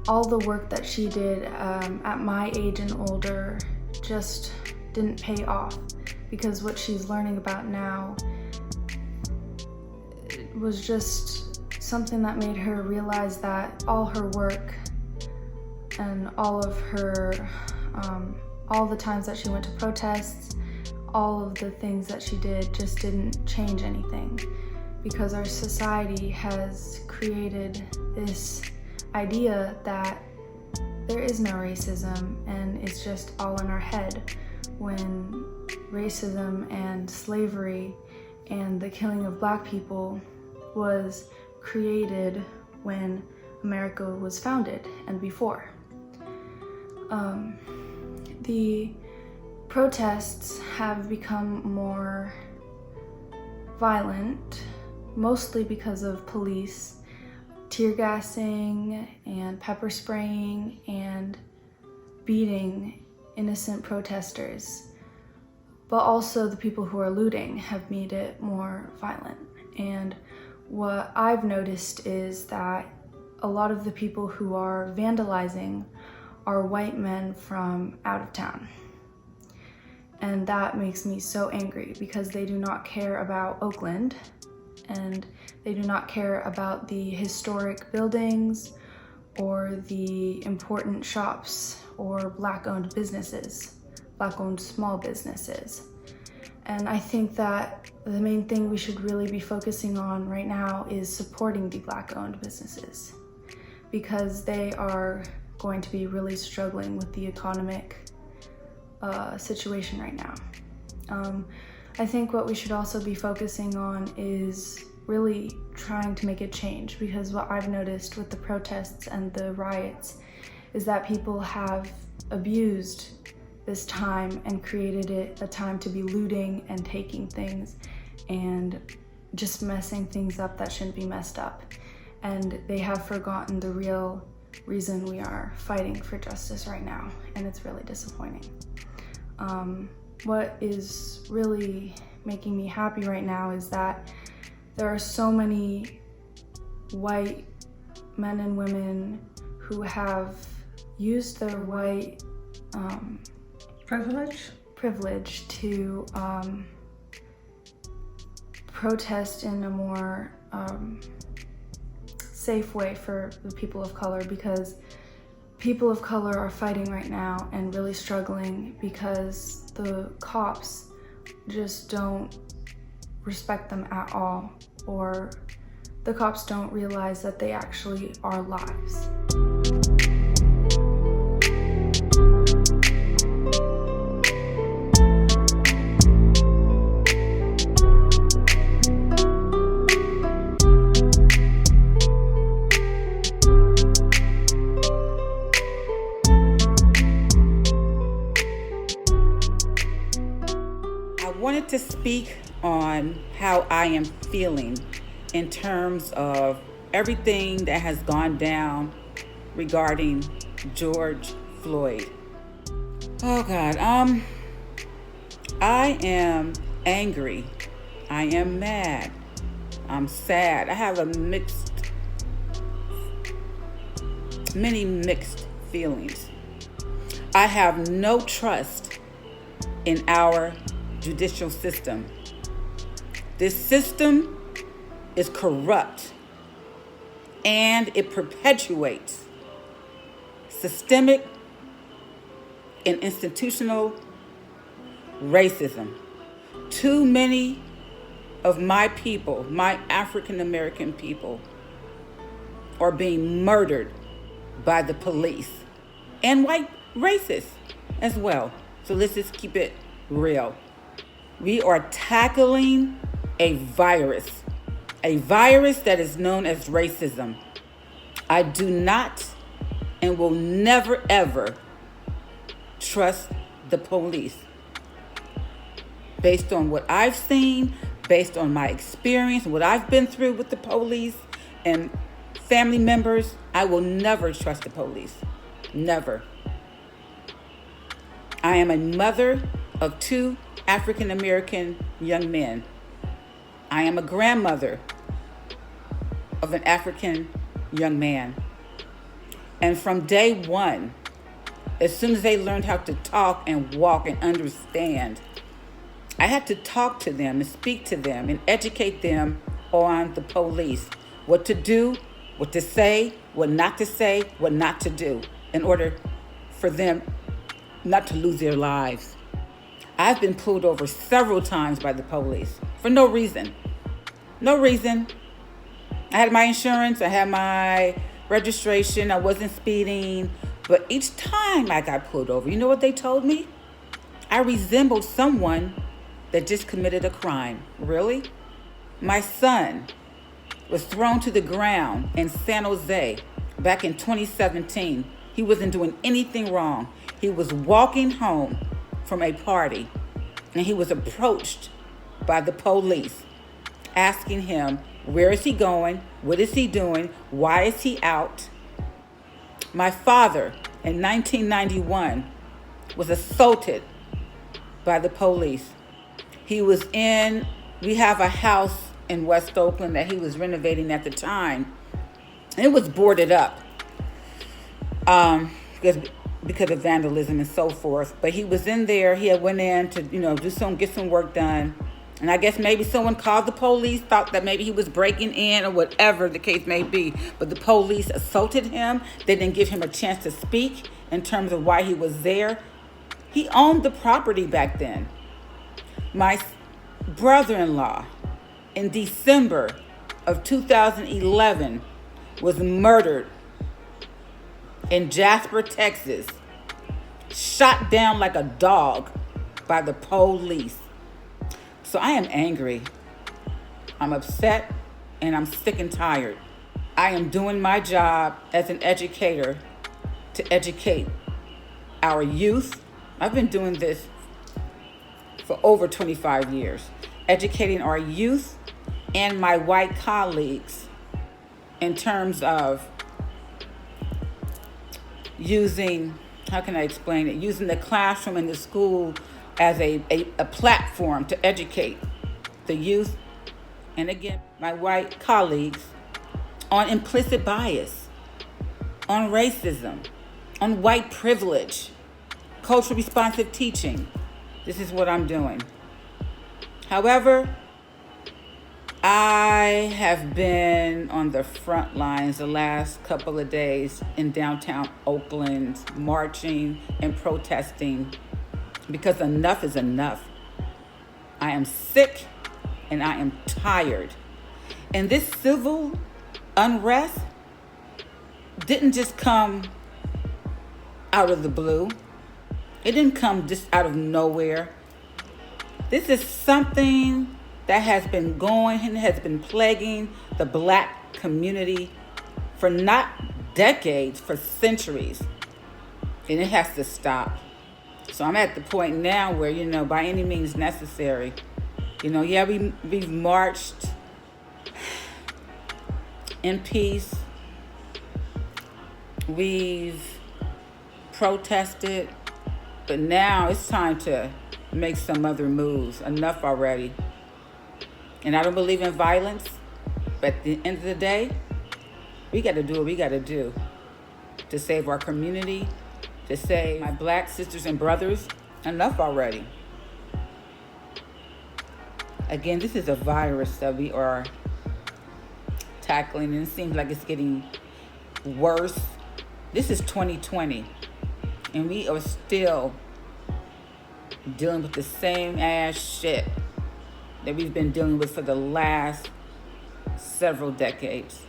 all the work that she did at my age and older just didn't pay off because what she's learning about now was just something that made her realize that all her work and all of her, all the times that she went to protests, all of the things that she did just didn't change anything, because our society has created this idea that there is no racism and it's just all in our head, when racism and slavery and the killing of Black people was created when America was founded and before. The protests have become more violent, mostly because of police tear gassing and pepper spraying and beating innocent protesters. But also the people who are looting have made it more violent. And what I've noticed is that a lot of the people who are vandalizing are white men from out of town. And that makes me so angry, because they do not care about Oakland, and they do not care about the historic buildings or the important shops or Black-owned businesses, Black-owned small businesses. And I think that the main thing we should really be focusing on right now is supporting the Black-owned businesses, because they are going to be really struggling with the economic situation right now. I think what we should also be focusing on is really trying to make a change, because what I've noticed with the protests and the riots is that people have abused this time and created it a time to be looting and taking things and just messing things up that shouldn't be messed up. And they have forgotten the real reason we are fighting for justice right now, and it's really disappointing. What is really making me happy right now is that there are so many white men and women who have used their white privilege to protest in a more safe way for the people of color, because people of color are fighting right now and really struggling because the cops just don't respect them at all, or the cops don't realize that they actually are lives. To speak on how I am feeling in terms of everything that has gone down regarding George Floyd. Oh God, I am angry. I am mad. I'm sad. I have many mixed feelings. I have no trust in our judicial system. This system is corrupt, and it perpetuates systemic and institutional racism. Too many of my people, my African American people, are being murdered by the police and white racists as well. So let's just keep it real. We are tackling a virus that is known as racism. I do not and will never ever trust the police. Based on what I've seen, based on my experience, what I've been through with the police and family members, I will never trust the police. Never. I am a mother of 2 African American young men. I am a grandmother of an African young man. And from day one, as soon as they learned how to talk and walk and understand, I had to talk to them and speak to them and educate them on the police, what to do, what to say, what not to do, in order for them not to lose their lives. I've been pulled over several times by the police for no reason. No reason. I had my insurance, I had my registration, I wasn't speeding, but each time I got pulled over, you know what they told me? I resembled someone that just committed a crime. Really? My son was thrown to the ground in San Jose back in 2017. He wasn't doing anything wrong. He was walking home from a party and he was approached by the police asking him, where is he going? What is he doing? Why is he out? My father in 1991 was assaulted by the police. We have a house in West Oakland that he was renovating at the time. It was boarded up because of vandalism and so forth. But he was in there. He had went in to, get some work done. And I guess maybe someone called the police, thought that maybe he was breaking in or whatever the case may be. But the police assaulted him. They didn't give him a chance to speak in terms of why he was there. He owned the property back then. My brother-in-law in December of 2011 was murdered in Jasper, Texas, shot down like a dog by the police. So I am angry, I'm upset, and I'm sick and tired. I am doing my job as an educator to educate our youth. I've been doing this for over 25 years, educating our youth and my white colleagues in terms of using the classroom and the school as a platform to educate the youth, and again, my white colleagues, on implicit bias, on racism, on white privilege, culturally responsive teaching. This is what I'm doing. However, I have been on the front lines the last couple of days in downtown Oakland, marching and protesting because enough is enough. I am sick and I am tired. And this civil unrest didn't just come out of the blue. It didn't come just out of nowhere. This is something that has been going and has been plaguing the Black community for not decades, for centuries. And it has to stop. So I'm at the point now where, by any means necessary, we've marched in peace. We've protested, but now it's time to make some other moves. Enough already. And I don't believe in violence, but at the end of the day, we got to do what we got to do to save our community, to save my Black sisters and brothers. Enough already. Again, this is a virus that we are tackling, and it seems like it's getting worse. This is 2020, and we are still dealing with the same ass shit that we've been dealing with for the last several decades.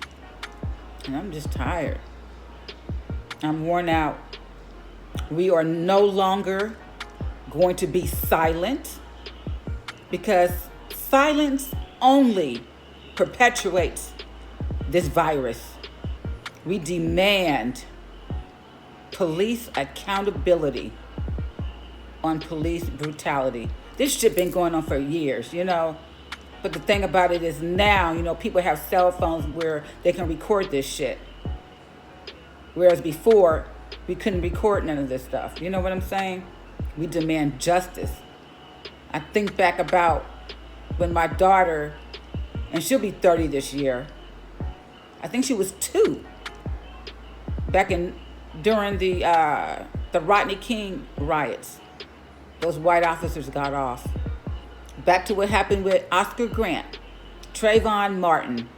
And I'm just tired. I'm worn out. We are no longer going to be silent, because silence only perpetuates this virus. We demand police accountability on police brutality. This shit been going on for years, But the thing about it is now, people have cell phones where they can record this shit. Whereas before, we couldn't record none of this stuff. You know what I'm saying? We demand justice. I think back about when my daughter, and she'll be 30 this year, I think she was 2, back during the Rodney King riots. Those white officers got off. Back to what happened with Oscar Grant, Trayvon Martin.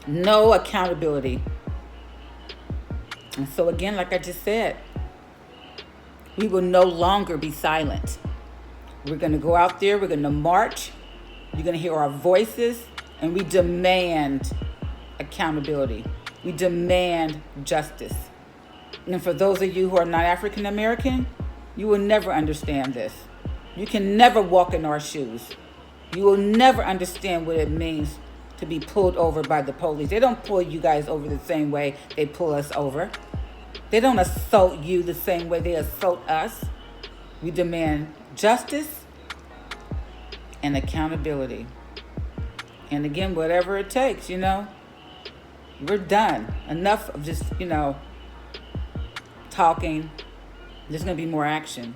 No accountability. And so again, like I just said, we will no longer be silent. We're going to go out there. We're going to march. You're going to hear our voices. And we demand accountability. We demand justice. And for those of you who are not African American, you will never understand this. You can never walk in our shoes. You will never understand what it means to be pulled over by the police. They don't pull you guys over the same way they pull us over. They don't assault you the same way they assault us. We demand justice and accountability. And again, whatever it takes, we're done. Enough of just, talking. There's going to be more action.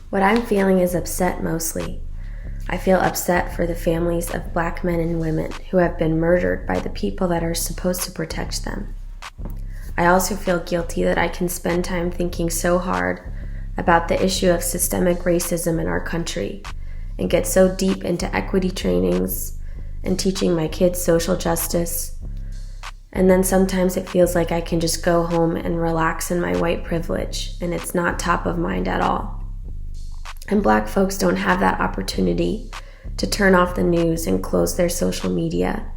What I'm feeling is upset mostly. I feel upset for the families of black men and women who have been murdered by the people that are supposed to protect them. I also feel guilty that I can spend time thinking so hard about the issue of systemic racism in our country and get so deep into equity trainings and teaching my kids social justice. And then sometimes it feels like I can just go home and relax in my white privilege, and it's not top of mind at all. And black folks don't have that opportunity to turn off the news and close their social media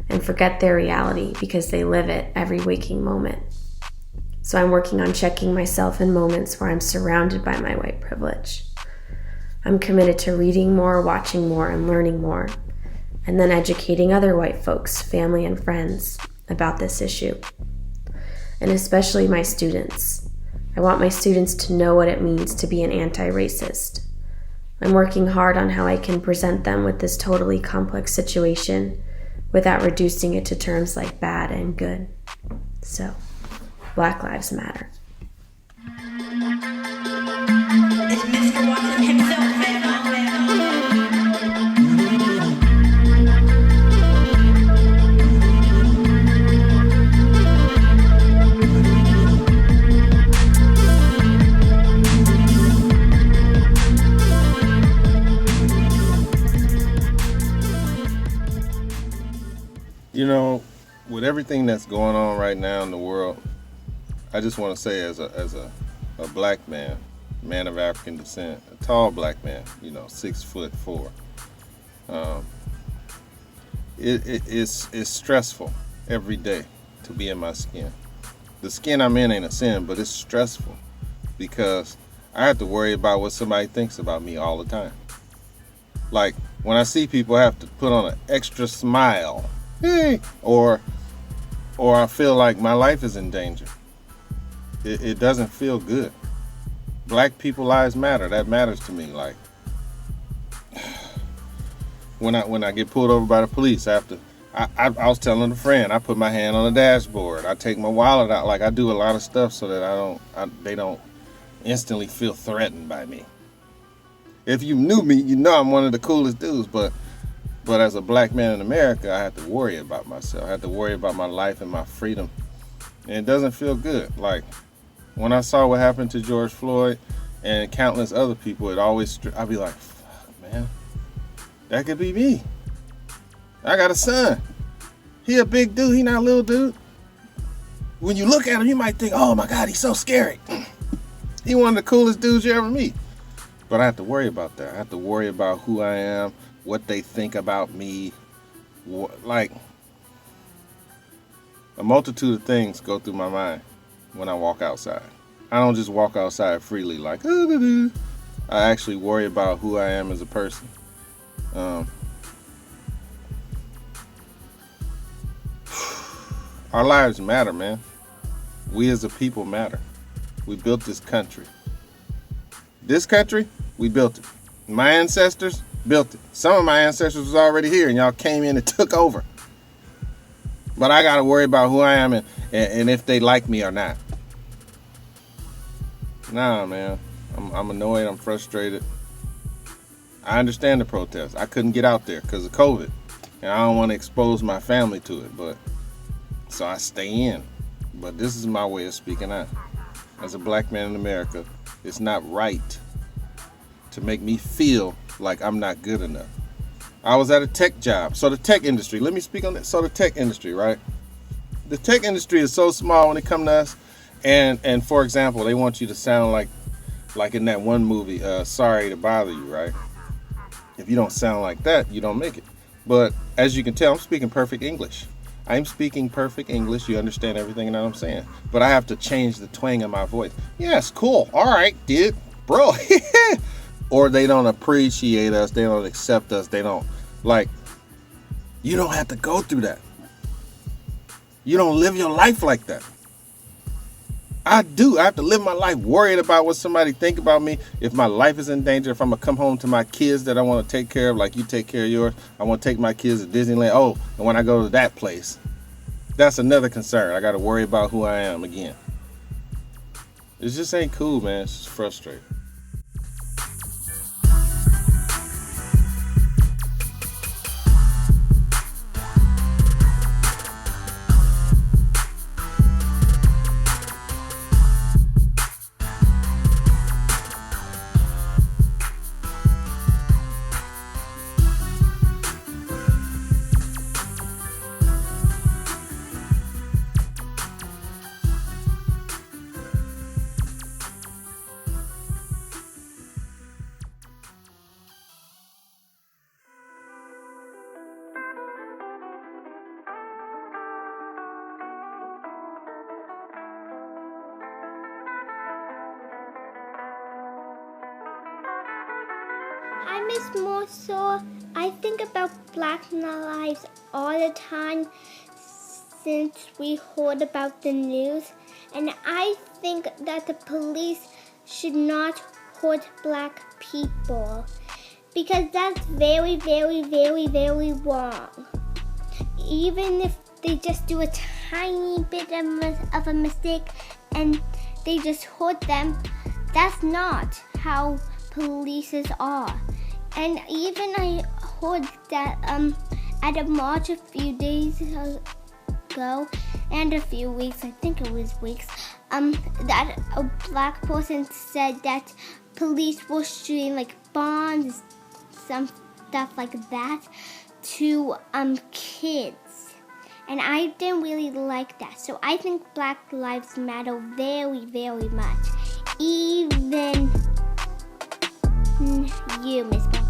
and forget their reality because they live it every waking moment. So I'm working on checking myself in moments where I'm surrounded by my white privilege. I'm committed to reading more, watching more, and learning more, and then educating other white folks, family and friends, about this issue. And especially my students. I want my students to know what it means to be an anti-racist. I'm working hard on how I can present them with this totally complex situation without reducing it to terms like bad and good. So, Black Lives Matter. It's Mr. Watson himself, man. You know, with everything that's going on right now in the world, I just want to say as a black man of African descent, a tall black man, 6'4", it's stressful every day to be in my skin. The skin I'm in ain't a sin, but it's stressful because I have to worry about what somebody thinks about me all the time. Like when I see people have to put on an extra smile, hey, or or I feel like my life is in danger. It doesn't feel good. Black people lives matter. That matters to me. Like when I get pulled over by the police after I was telling a friend, I put my hand on the dashboard. I take my wallet out. Like I do a lot of stuff so that they don't instantly feel threatened by me. If you knew me, you know I'm one of the coolest dudes, but as a black man in America, I have to worry about myself. I have to worry about my life and my freedom. And it doesn't feel good. Like when I saw what happened to George Floyd and countless other people, I'd be like, fuck, man, that could be me. I got a son. He a big dude, he not a little dude. When you look at him, you might think, oh my God, he's so scary. He one of the coolest dudes you ever meet. But I have to worry about that. I have to worry about who I am, what they think about me. Like, a multitude of things go through my mind when I walk outside. I don't just walk outside freely like, I actually worry about who I am as a person. Our lives matter, man. We as a people matter. We built this country. This country, we built it. My ancestors built it. Some of my ancestors was already here and y'all came in and took over. But I got to worry about who I am and if they like me or not. Nah, man. I'm annoyed. I'm frustrated. I understand the protest. I couldn't get out there because of COVID. And I don't want to expose my family to it. So I stay in. But this is my way of speaking out. As a black man in America, it's not right to make me feel like I'm not good enough. I was at a tech job. So the tech industry, let me speak on that. So the tech industry, right? The tech industry is so small when it comes to us. And for example, they want you to sound like in that one movie, Sorry to Bother You, right? If you don't sound like that, you don't make it. But as you can tell, I'm speaking perfect English. I'm speaking perfect English. You understand everything that I'm saying. But I have to change the twang of my voice. Yes, cool. All right, dude. Bro. Or they don't appreciate us. They don't accept us. They don't, like, you don't have to go through that. You don't live your life like that. I do. I have to live my life worried about what somebody think about me. If my life is in danger, if I'm going to come home to my kids that I want to take care of, like you take care of yours. I want to take my kids to Disneyland. Oh, and when I go to that place, that's another concern. I got to worry about who I am again. It just ain't cool, man. It's just frustrating. Hi, Miss Morsel. I think about Black lives all the time since we heard about the news, and I think that the police should not hurt Black people because that's very, very, very, very wrong. Even if they just do a tiny bit of a mistake and they just hurt them, that's not how polices are. And even I heard that at a march a few days ago and a few weeks, I think it was weeks, that a Black person said that police were shooting like bombs, some stuff like that, to kids. And I didn't really like that. So I think Black lives matter very, very much. Even you, Miss Bell.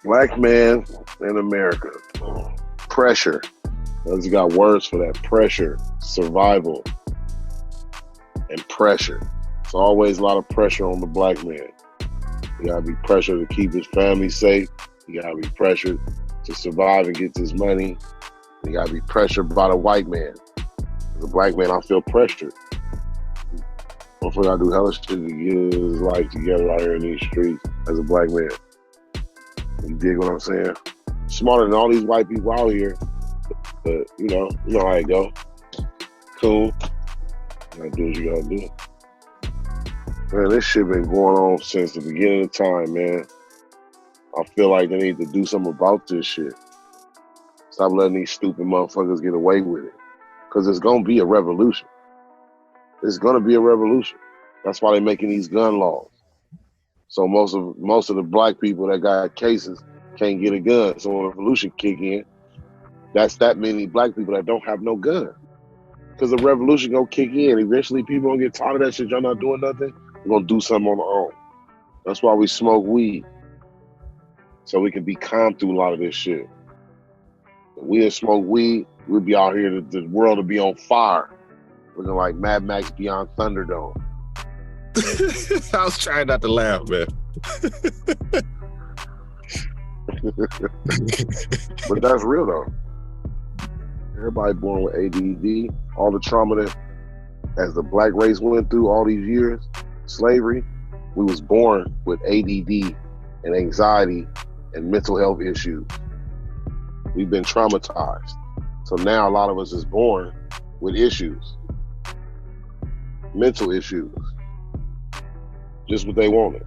Black man in America. Pressure. I just got words for that. Pressure, survival, and pressure. It's always a lot of pressure on the black man. You gotta be pressured to keep his family safe. You gotta be pressured to survive and get this money. You gotta be pressured by the white man. As a black man, I feel pressured. Motherfucker, I do hella shit to get his life together out here in these streets as a black man. You dig what I'm saying? Smarter than all these white people out here. But you know how it go. Cool. You gotta do what you gotta do. Man, this shit been going on since the beginning of time, man. I feel like they need to do something about this shit. Stop letting these stupid motherfuckers get away with it. Because it's gonna be a revolution. It's gonna be a revolution. That's why they're making these gun laws. So most of the black people that got cases can't get a gun. So when a revolution kick in, that's that many black people that don't have no gun. Because the revolution gonna kick in. Eventually people gonna get tired of that shit. Y'all not doing nothing. We're gonna do something on our own. That's why we smoke weed. So we can be calm through a lot of this shit. If we didn't smoke weed, we'd be out here, the world would be on fire. Looking like Mad Max Beyond Thunderdome. I was trying not to laugh, man. But that's real though. Everybody born with ADD, all the trauma that as the black race went through all these years, slavery, we was born with ADD and anxiety and mental health issues. We've been traumatized. So now a lot of us is born with issues, mental issues, just what they wanted.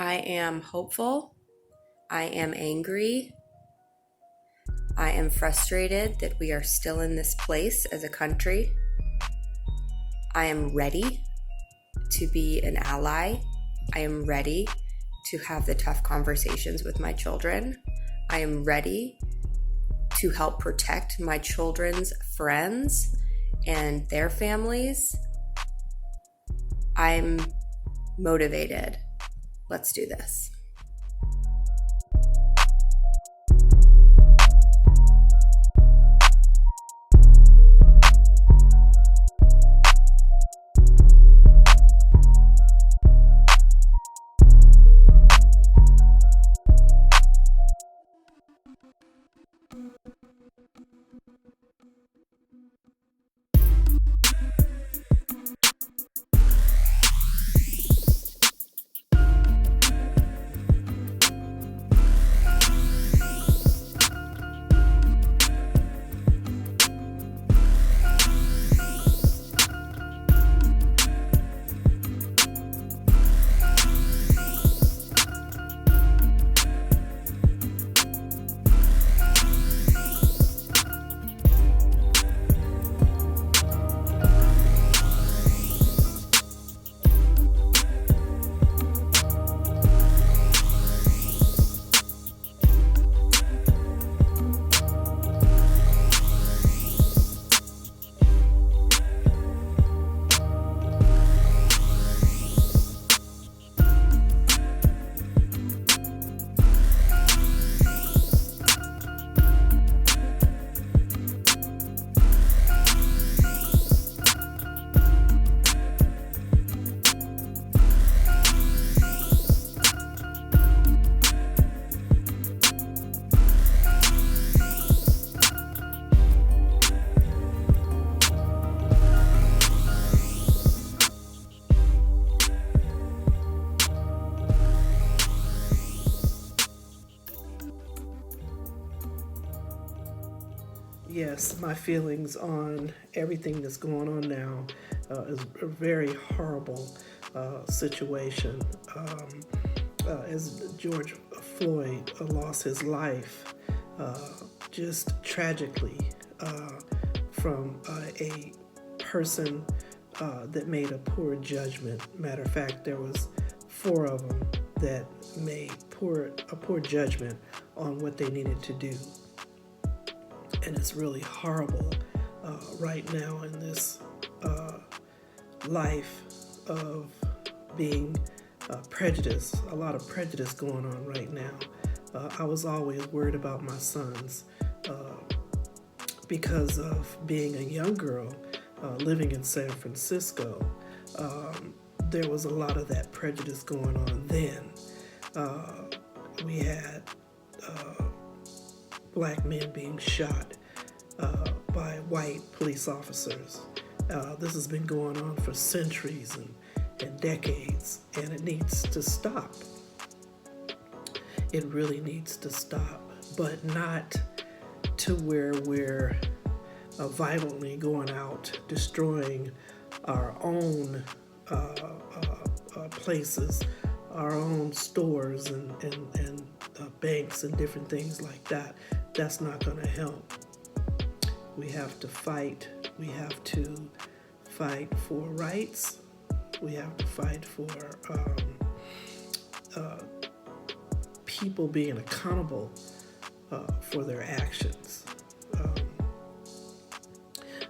I am hopeful. I am angry. I am frustrated that we are still in this place as a country. I am ready to be an ally. I am ready to have the tough conversations with my children. I am ready to help protect my children's friends and their families. I'm motivated. Let's do this. Yes, my feelings on everything that's going on now is a very horrible situation. As George Floyd lost his life, just tragically, from a person that made a poor judgment. Matter of fact, there was 4 of them that made a poor judgment on what they needed to do. And it's really horrible right now in this life of being prejudiced. A lot of prejudice going on right now. I was always worried about my sons because of being a young girl living in San Francisco. There was a lot of that prejudice going on then. We had black men being shot by white police officers. This has been going on for centuries and decades, and it needs to stop. It really needs to stop, but not to where we're violently going out, destroying our own places, our own stores and banks and different things like that. That's not going to help. We have to fight. We have to fight for rights. We have to fight for people being accountable for their actions.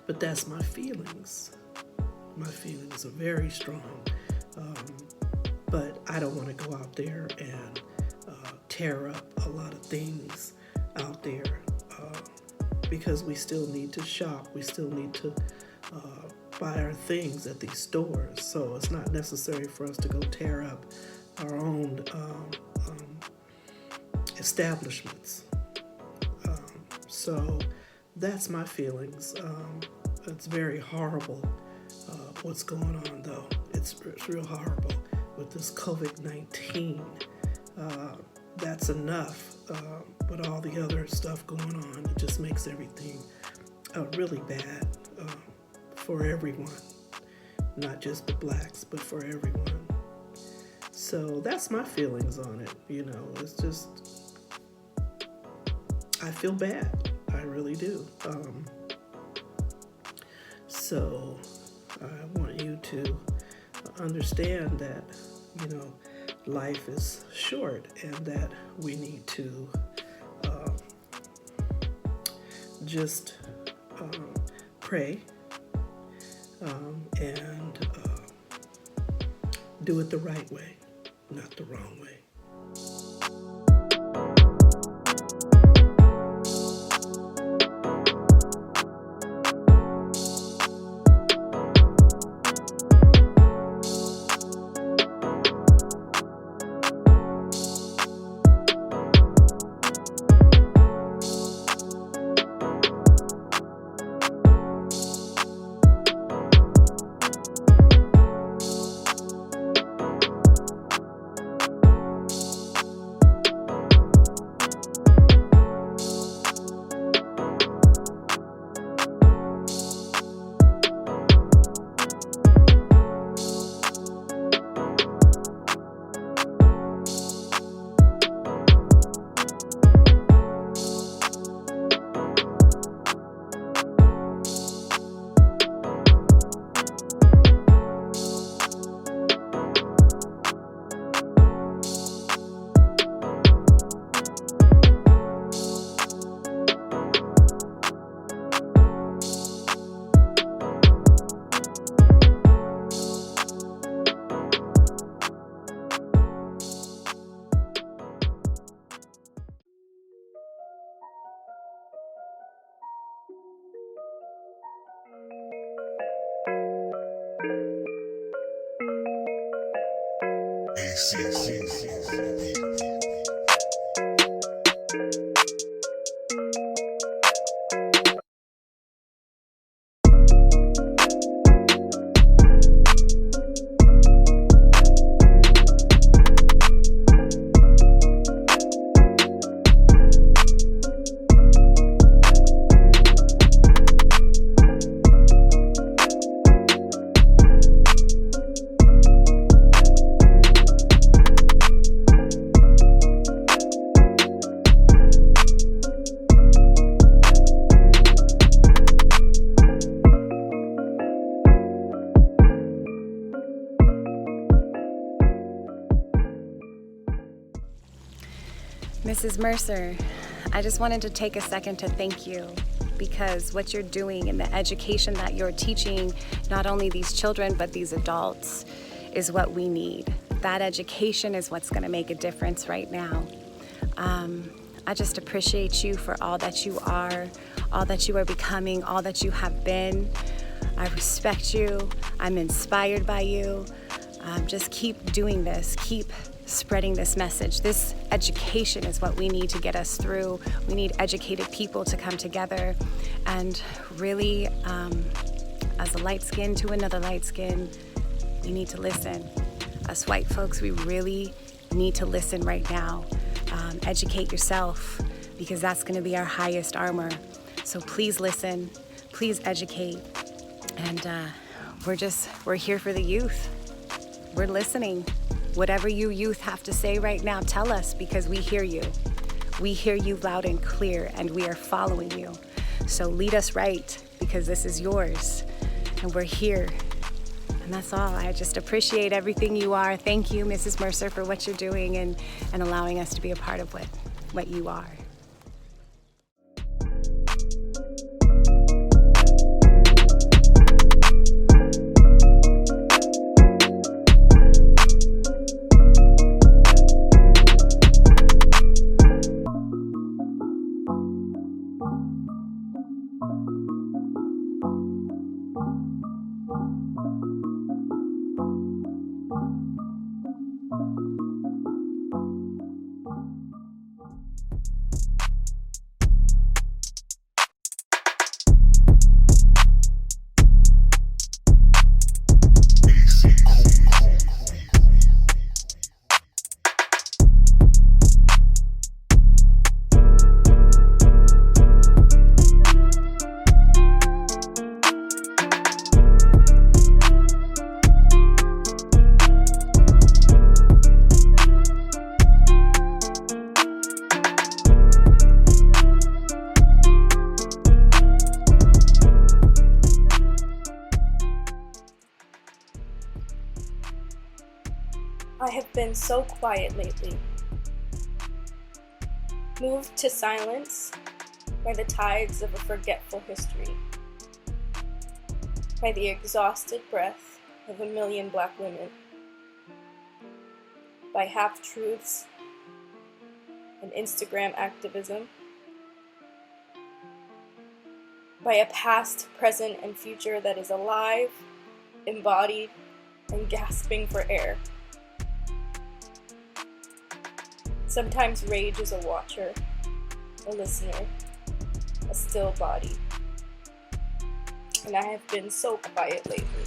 But that's my feelings. My feelings are very strong. But I don't want to go out there and tear up a lot of things out there because we still need to shop. We still need to buy our things at these stores. So it's not necessary for us to go tear up our own establishments. So that's my feelings. It's very horrible what's going on, though. It's real horrible with this COVID-19. That's enough. But all the other stuff going on, it just makes everything really bad for everyone. Not just the blacks, but for everyone. So that's my feelings on it. It's just, I feel bad. I really do. So I want you to understand that, life is short and that we need to just pray and do it the right way, not the wrong way. Mrs. Mercer, I just wanted to take a second to thank you, because what you're doing and the education that you're teaching not only these children but these adults is what we need. That education is what's going to make a difference right now. I just appreciate you for all that you are becoming, all that you have been. I respect you. I'm inspired by you. Just keep doing this. Keep spreading this message. This education is what we need to get us through. We need educated people to come together and really, as a light skin to another light skin, we need to listen. Us white folks, we really need to listen right now. Educate yourself, because that's going to be our highest armor. So please listen, please educate, and we're here for the youth. We're listening. Whatever you youth have to say right now, tell us, because we hear you. We hear you loud and clear, and we are following you. So lead us right, because this is yours, and we're here. And that's all. I just appreciate everything you are. Thank you, Mrs. Mercer, for what you're doing and allowing us to be a part of what you are. I have been so quiet lately, moved to silence by the tides of a forgetful history, by the exhausted breath of a million Black women, by half-truths and Instagram activism, by a past, present, and future that is alive, embodied, and gasping for air. Sometimes rage is a watcher, a listener, a still body. And I have been so quiet lately.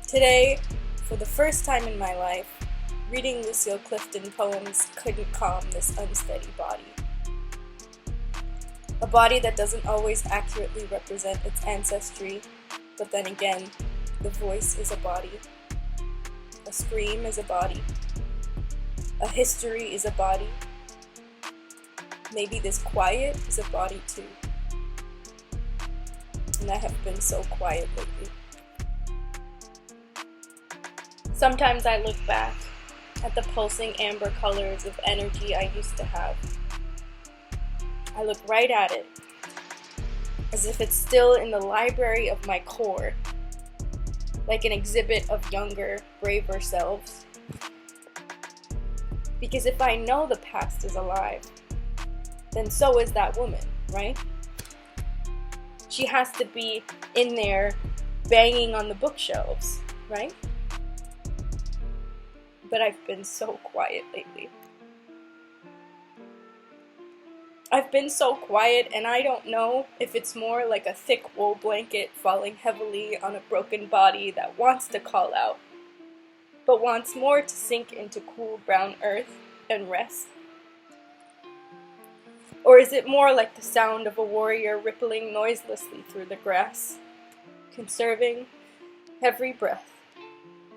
Today, for the first time in my life, reading Lucille Clifton poems couldn't calm this unsteady body. A body that doesn't always accurately represent its ancestry, but then again, the voice is a body. A scream is a body. A history is a body. Maybe this quiet is a body too. And I have been so quiet lately. Sometimes I look back at the pulsing amber colors of energy I used to have. I look right at it, as if it's still in the library of my core, like an exhibit of younger, braver selves. Because if I know the past is alive, then so is that woman, right? She has to be in there banging on the bookshelves, right? But I've been so quiet lately. I've been so quiet, and I don't know if it's more like a thick wool blanket falling heavily on a broken body that wants to call out, but wants more to sink into cool brown earth and rest. Or is it more like the sound of a warrior rippling noiselessly through the grass, conserving every breath,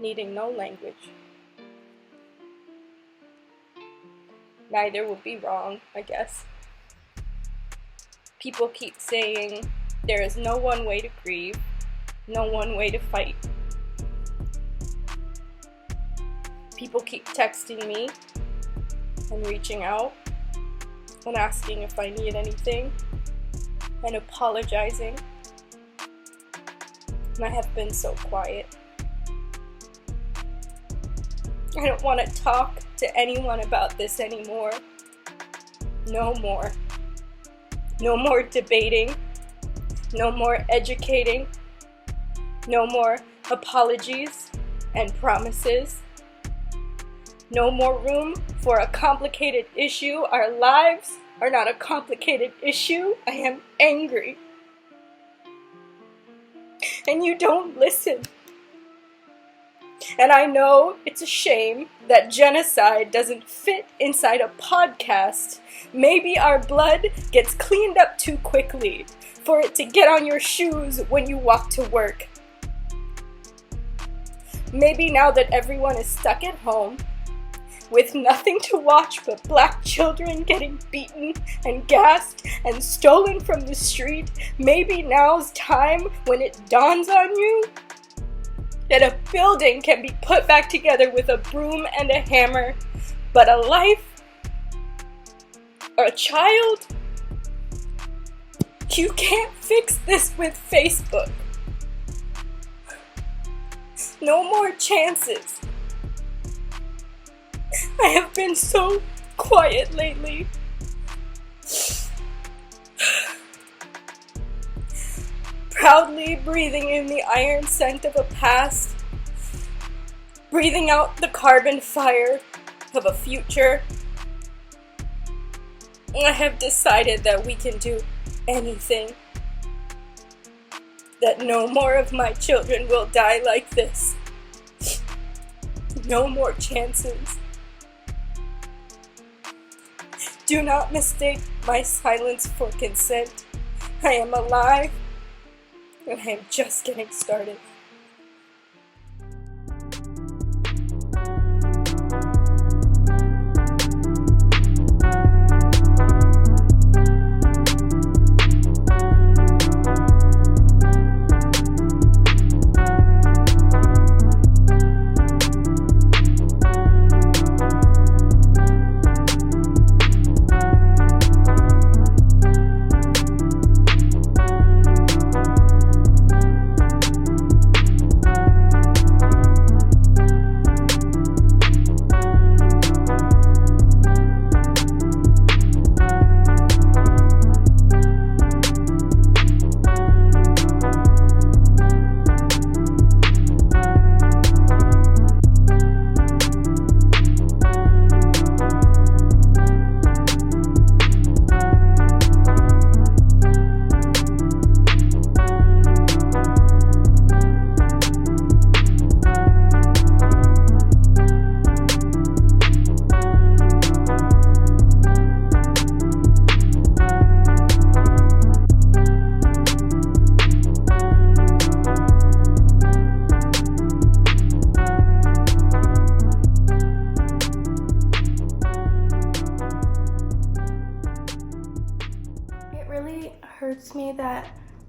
needing no language? Neither would be wrong, I guess. People keep saying there is no one way to grieve, no one way to fight. People keep texting me and reaching out and asking if I need anything and apologizing. And I have been so quiet. I don't want to talk to anyone about this anymore. No more. No more debating. No more educating. No more apologies and promises. No more room for a complicated issue. Our lives are not a complicated issue. I am angry. And you don't listen. And I know it's a shame that genocide doesn't fit inside a podcast. Maybe our blood gets cleaned up too quickly for it to get on your shoes when you walk to work. Maybe now that everyone is stuck at home, with nothing to watch but Black children getting beaten and gassed and stolen from the street, maybe now's time when it dawns on you that a building can be put back together with a broom and a hammer, but a life or a child, you can't fix this with Facebook. No more chances. I have been so quiet lately. Proudly breathing in the iron scent of a past, breathing out the carbon fire of a future. I have decided that we can do anything. That no more of my children will die like this. No more chances. Do not mistake my silence for consent. I am alive, and I am just getting started.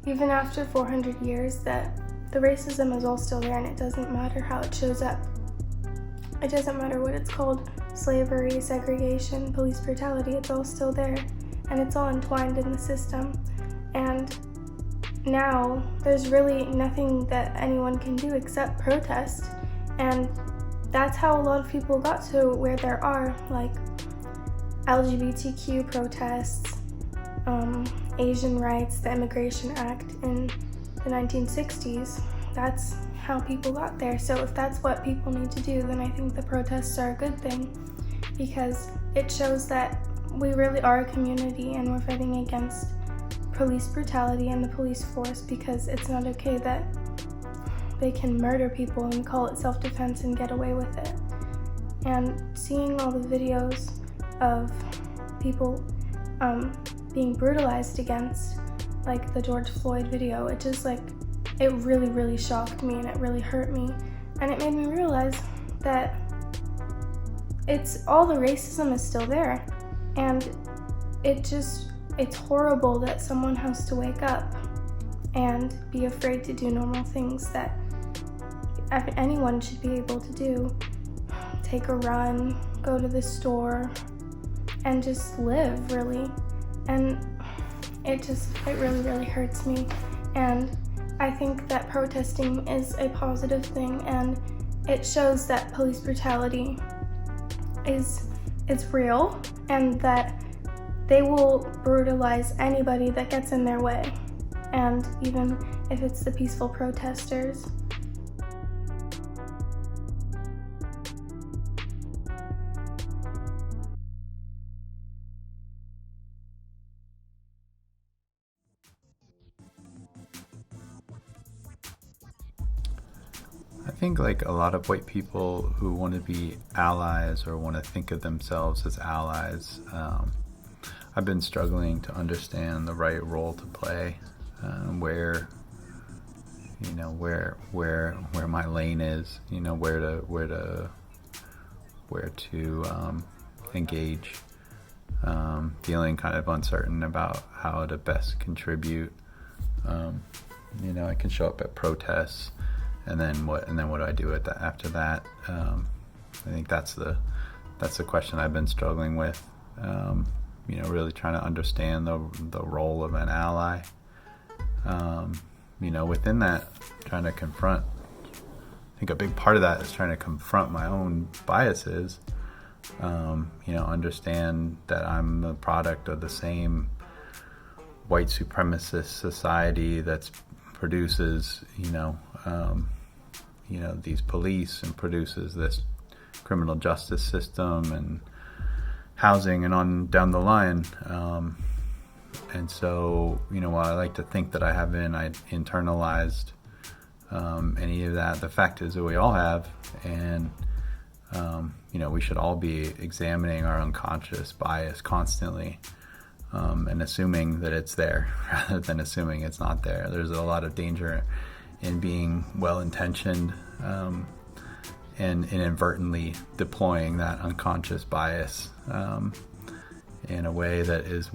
even after 400 years, that the racism is all still there, and it doesn't matter how it shows up. It doesn't matter what it's called, slavery, segregation, police brutality, it's all still there, and it's all entwined in the system. And now there's really nothing that anyone can do except protest, and that's how a lot of people got to where there are, like LGBTQ protests, Asian rights, the Immigration Act in the 1960s. That's how people got there. So if that's what people need to do, then I think the protests are a good thing, because it shows that we really are a community and we're fighting against police brutality and the police force, because it's not okay that they can murder people and call it self-defense and get away with it. And seeing all the videos of people being brutalized against, like the George Floyd video, it just it really, really shocked me, and it really hurt me. And it made me realize that all the racism is still there. And it's horrible that someone has to wake up and be afraid to do normal things that anyone should be able to do. Take a run, go to the store, and just live, really. And it really, really hurts me. And I think that protesting is a positive thing, and it shows that police brutality is real, and that they will brutalize anybody that gets in their way, and even if it's the peaceful protesters. I think like a lot of white people who want to be allies or want to think of themselves as allies, I've been struggling to understand the right role to play, where my lane is, where to engage, feeling kind of uncertain about how to best contribute. I can show up at protests. And then what do I do after that? I think that's the question I've been struggling with. Really trying to understand the role of an ally. Within that, trying to confront. I think a big part of that is trying to confront my own biases. Understand that I'm a product of the same white supremacist society that produces, these police and produces this criminal justice system and housing and on down the line. And so, while I like to think that I haven't internalized any of that, the fact is that we all have, and we should all be examining our unconscious bias constantly, and assuming that it's there rather than assuming it's not there. There's a lot of danger in being well-intentioned and inadvertently deploying that unconscious bias in a way that is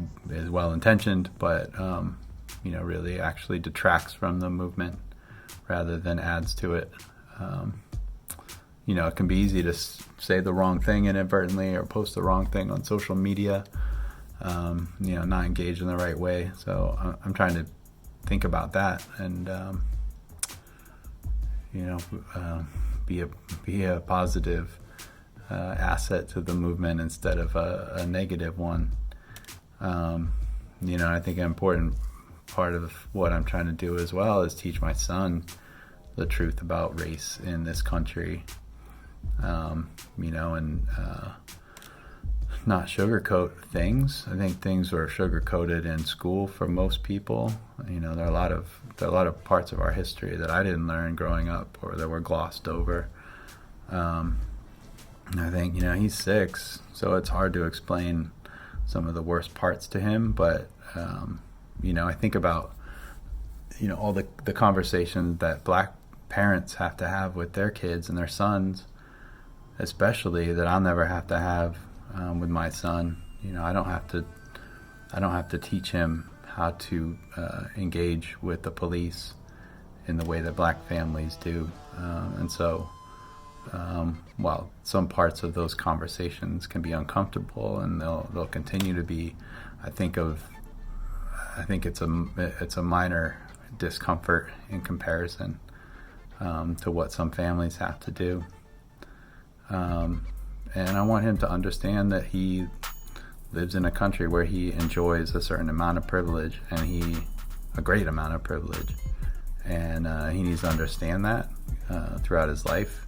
well-intentioned, but really actually detracts from the movement rather than adds to it. It can be easy to say the wrong thing inadvertently or post the wrong thing on social media, not engage in the right way. So I'm trying to think about that and be a positive asset to the movement instead of a negative one. I think an important part of what I'm trying to do as well is teach my son the truth about race in this country, and not sugarcoat things. I think things were sugar-coated in school for most people. There are a lot of parts of our history that I didn't learn growing up or that were glossed over. I think, he's 6, so it's hard to explain some of the worst parts to him, but, I think about, all the conversations that Black parents have to have with their kids and their sons, especially, that I'll never have to have with my son. I don't have to teach him how to engage with the police in the way that black families do. And so while some parts of those conversations can be uncomfortable, and they'll continue to be, I think it's a minor discomfort in comparison to what some families have to do. And I want him to understand that he lives in a country where he enjoys a certain amount of privilege, and a great amount of privilege. And he needs to understand that throughout his life,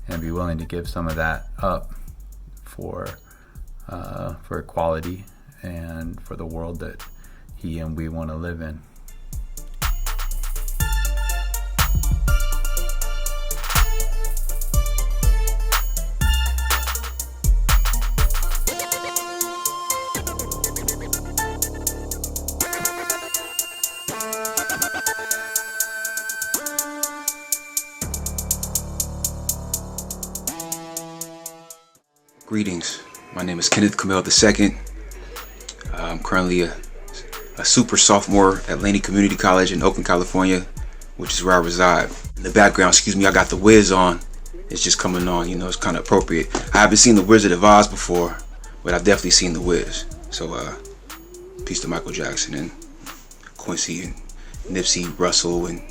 and be willing to give some of that up for equality and for the world that he and we want to live in. Greetings. My name is Kenneth Kamel II. I'm currently a super sophomore at Laney Community College in Oakland, California, which is where I reside. In the background, I got the Wiz on. It's just coming on, it's kind of appropriate. I haven't seen the Wizard of Oz before, but I've definitely seen the Wiz. So, peace to Michael Jackson and Quincy and Nipsey Russell and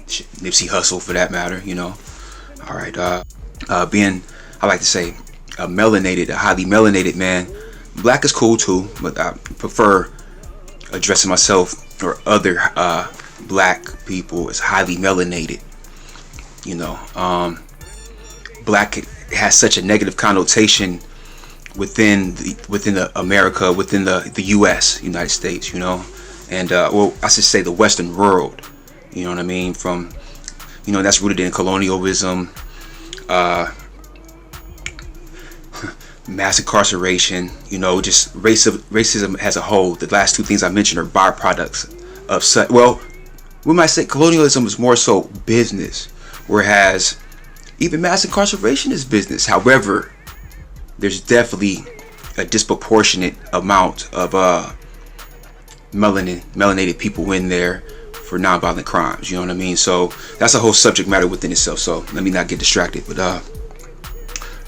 Nipsey Hussle, for that matter, All right, being, I like to say, a highly melanated man. Black is cool too, but I prefer addressing myself or other black people as highly melanated. Black has such a negative connotation within America, within the U.S., United States, and I should say the Western world. You know what I mean? From, that's rooted in colonialism, mass incarceration, just racism as a whole. The last two things I mentioned are byproducts of such. Well, we might say colonialism is more so business, whereas even mass incarceration is business. However, there's definitely a disproportionate amount of melanated people in there for nonviolent crimes. You know what I mean? So that's a whole subject matter within itself. So let me not get distracted. But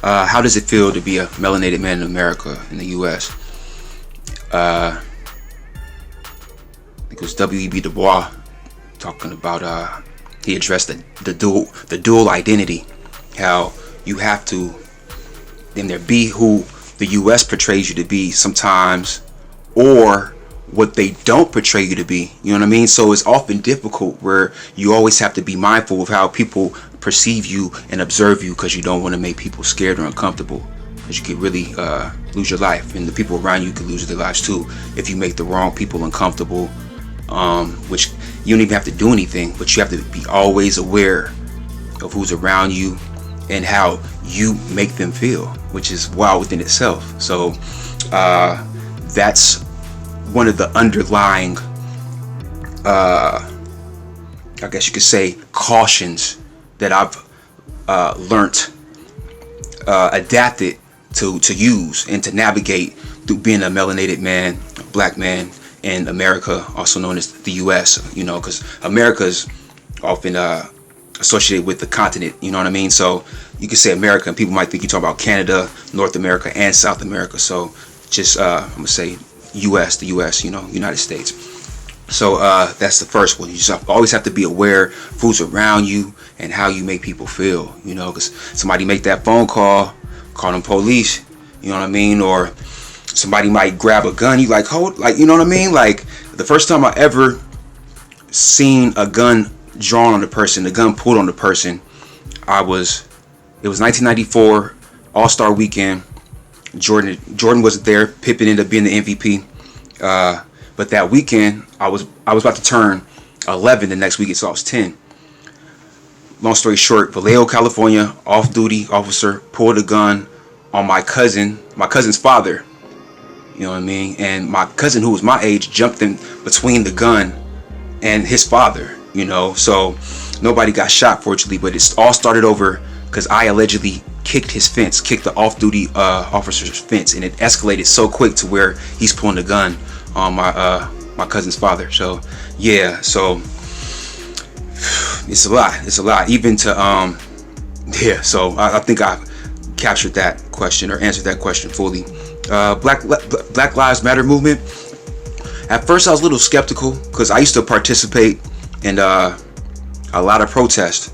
how does it feel to be a melanated man in America, in the U.S.? I think it was W.E.B. Du Bois talking about. He addressed the dual identity, how you have to either be who the U.S. portrays you to be sometimes, or what they don't portray you to be. You know what I mean? So it's often difficult, where you always have to be mindful of how people perceive you and observe you, because you don't want to make people scared or uncomfortable, because you could really lose your life, and the people around you could lose their lives too if you make the wrong people uncomfortable, which you don't even have to do anything, but you have to be always aware of who's around you and how you make them feel, which is wild within itself. So that's one of the underlying I guess you could say cautions that I've learnt, adapted to use and to navigate through being a melanated man, a black man in America, also known as the U.S. Because America is often associated with the continent. You know what I mean? So you could say America, and people might think you talk about Canada, North America, and South America. So just I'm gonna say U.S., the U.S. United States. So that's the first one. You just always have to be aware of who's around you and how you make people feel, because somebody make that phone call them police, you know what I mean? Or somebody might grab a gun, you like, hold, like, you know what I mean? Like, the first time I ever seen a gun drawn on the person, the gun pulled on the person, it was 1994, All-Star Weekend. Jordan wasn't there. Pippen ended up being the MVP. But that weekend, I was about to turn 11 the next weekend, so I was 10. Long story short, Vallejo, California, off-duty officer pulled a gun on my cousin's father. You know what I mean? And my cousin, who was my age, jumped in between the gun and his father. So nobody got shot, fortunately, but it all started over because I allegedly kicked the off-duty officer's fence, and it escalated so quick to where he's pulling the gun on my my cousin's father. So yeah, so it's a lot even to yeah. So I think I captured that question or answered that question fully. Black Lives Matter movement. At first I was a little skeptical because I used to participate in a lot of protests.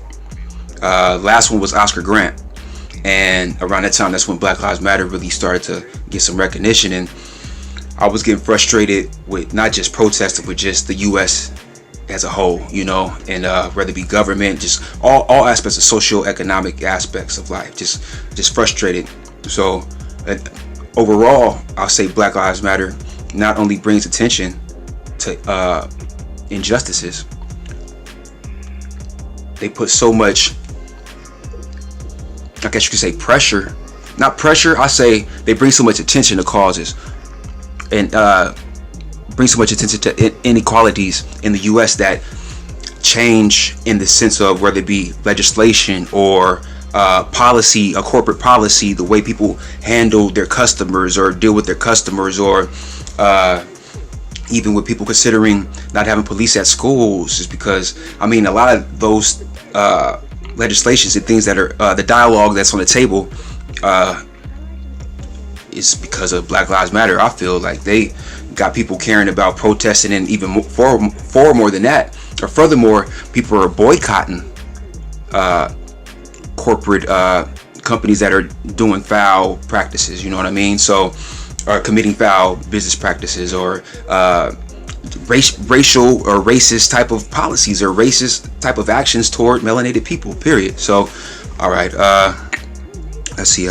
Last one was Oscar Grant, and around that time that's when Black Lives Matter really started to get some recognition, and I was getting frustrated with not just protesting but just the US as a whole, you know, and whether it be government, just all aspects of socio-economic aspects of life, just frustrated. So overall, I'll say Black Lives Matter not only brings attention to injustices, they put so much, I guess you could say pressure, not pressure, I say they bring so much attention to causes and bring so much attention to inequalities in the US that change in the sense of whether it be legislation or policy, a corporate policy, the way people handle their customers or deal with their customers, or even with people considering not having police at schools, is because I mean a lot of those legislations and things that are the dialogue that's on the table is because of Black Lives Matter. I feel like they got people caring about protesting, and even far more than that, or furthermore, people are boycotting corporate companies that are doing foul practices, you know what I mean? So, or committing foul business practices, or racial or racist type of policies or racist type of actions toward melanated people, period. So, all right, let's see,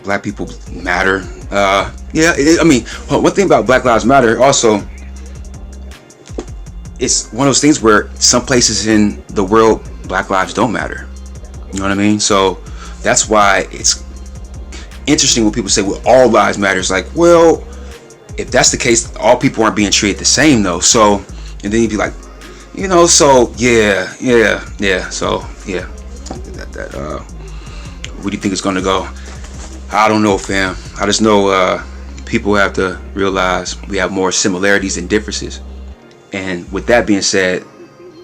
Black people matter. Yeah, I mean, one thing about Black Lives Matter also, it's one of those things where some places in the world Black lives don't matter. You know what I mean? So that's why it's interesting when people say, well, all lives matter. It's like, well, if that's the case, all people aren't being treated the same though. So, and then you'd be like, you know, so yeah. So yeah, where do you think it's gonna go? I don't know, fam. I just know people have to realize we have more similarities than differences. And with that being said,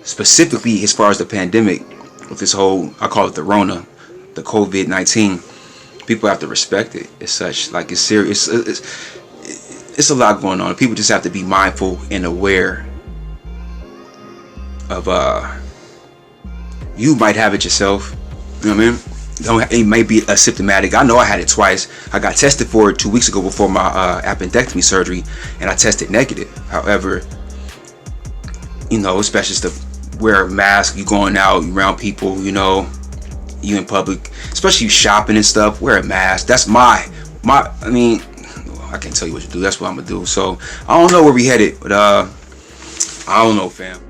specifically as far as the pandemic, with this whole, I call it the Rona, the COVID-19, people have to respect it as such. Like, it's serious. It's a lot going on. People just have to be mindful and aware of you might have it yourself. You know what I mean? It may be asymptomatic. I know I had it twice. I got tested for it 2 weeks ago before my appendectomy surgery, and I tested negative. However, you know, especially to wear a mask, you going out, you around people, you know, you in public, especially you shopping and stuff, wear a mask. That's my I mean, I can't tell you what to do. That's what I'm gonna do. So I don't know where we headed, but I don't know, fam.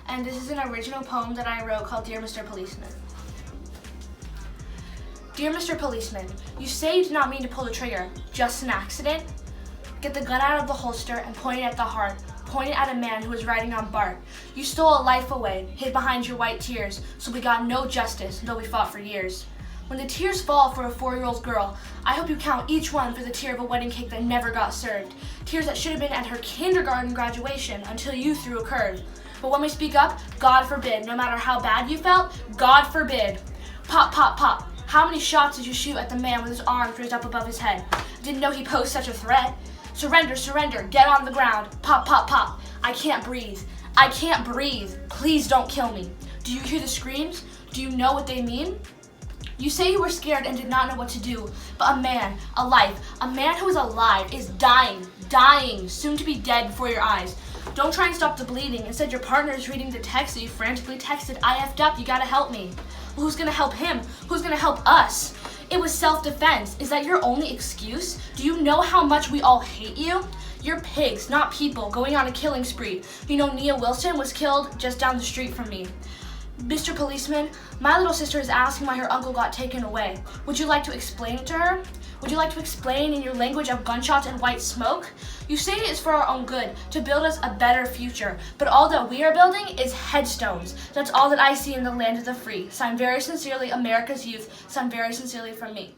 And this is an original poem that I wrote called Dear Mr. Policeman. Dear Mr. Policeman, you say you did not mean to pull the trigger, just an accident? Get the gun out of the holster and point it at the heart. pointed at a man who was riding on bark. You stole a life away, hid behind your white tears, so we got no justice, though we fought for years. When the tears fall for a 4-year-old girl, I hope you count each one for the tear of a wedding cake that never got served. Tears that should have been at her kindergarten graduation until you threw a curve. But when we speak up, God forbid, no matter how bad you felt, God forbid. Pop, pop, pop. How many shots did you shoot at the man with his arms raised up above his head? Didn't know he posed such a threat. Surrender, surrender, get on the ground. Pop, pop, pop. I can't breathe. I can't breathe. Please don't kill me. Do you hear the screams? Do you know what they mean? You say you were scared and did not know what to do, but a man, a life, a man who is alive is dying, soon to be dead before your eyes. Don't try and stop the bleeding. Instead, your partner is reading the text that you frantically texted. I effed up, you gotta help me. Well, who's gonna help him? Who's gonna help us? It was self-defense. Is that your only excuse? Do you know how much we all hate you? You're pigs, not people, going on a killing spree. You know Nia Wilson was killed just down the street from me. Mr. Policeman, my little sister is asking why her uncle got taken away. Would you like to explain it to her? Would you like to explain in your language of gunshots and white smoke? You say it is for our own good, to build us a better future, but all that we are building is headstones. That's all that I see in the land of the free. Signed very sincerely, America's youth. Signed very sincerely from me.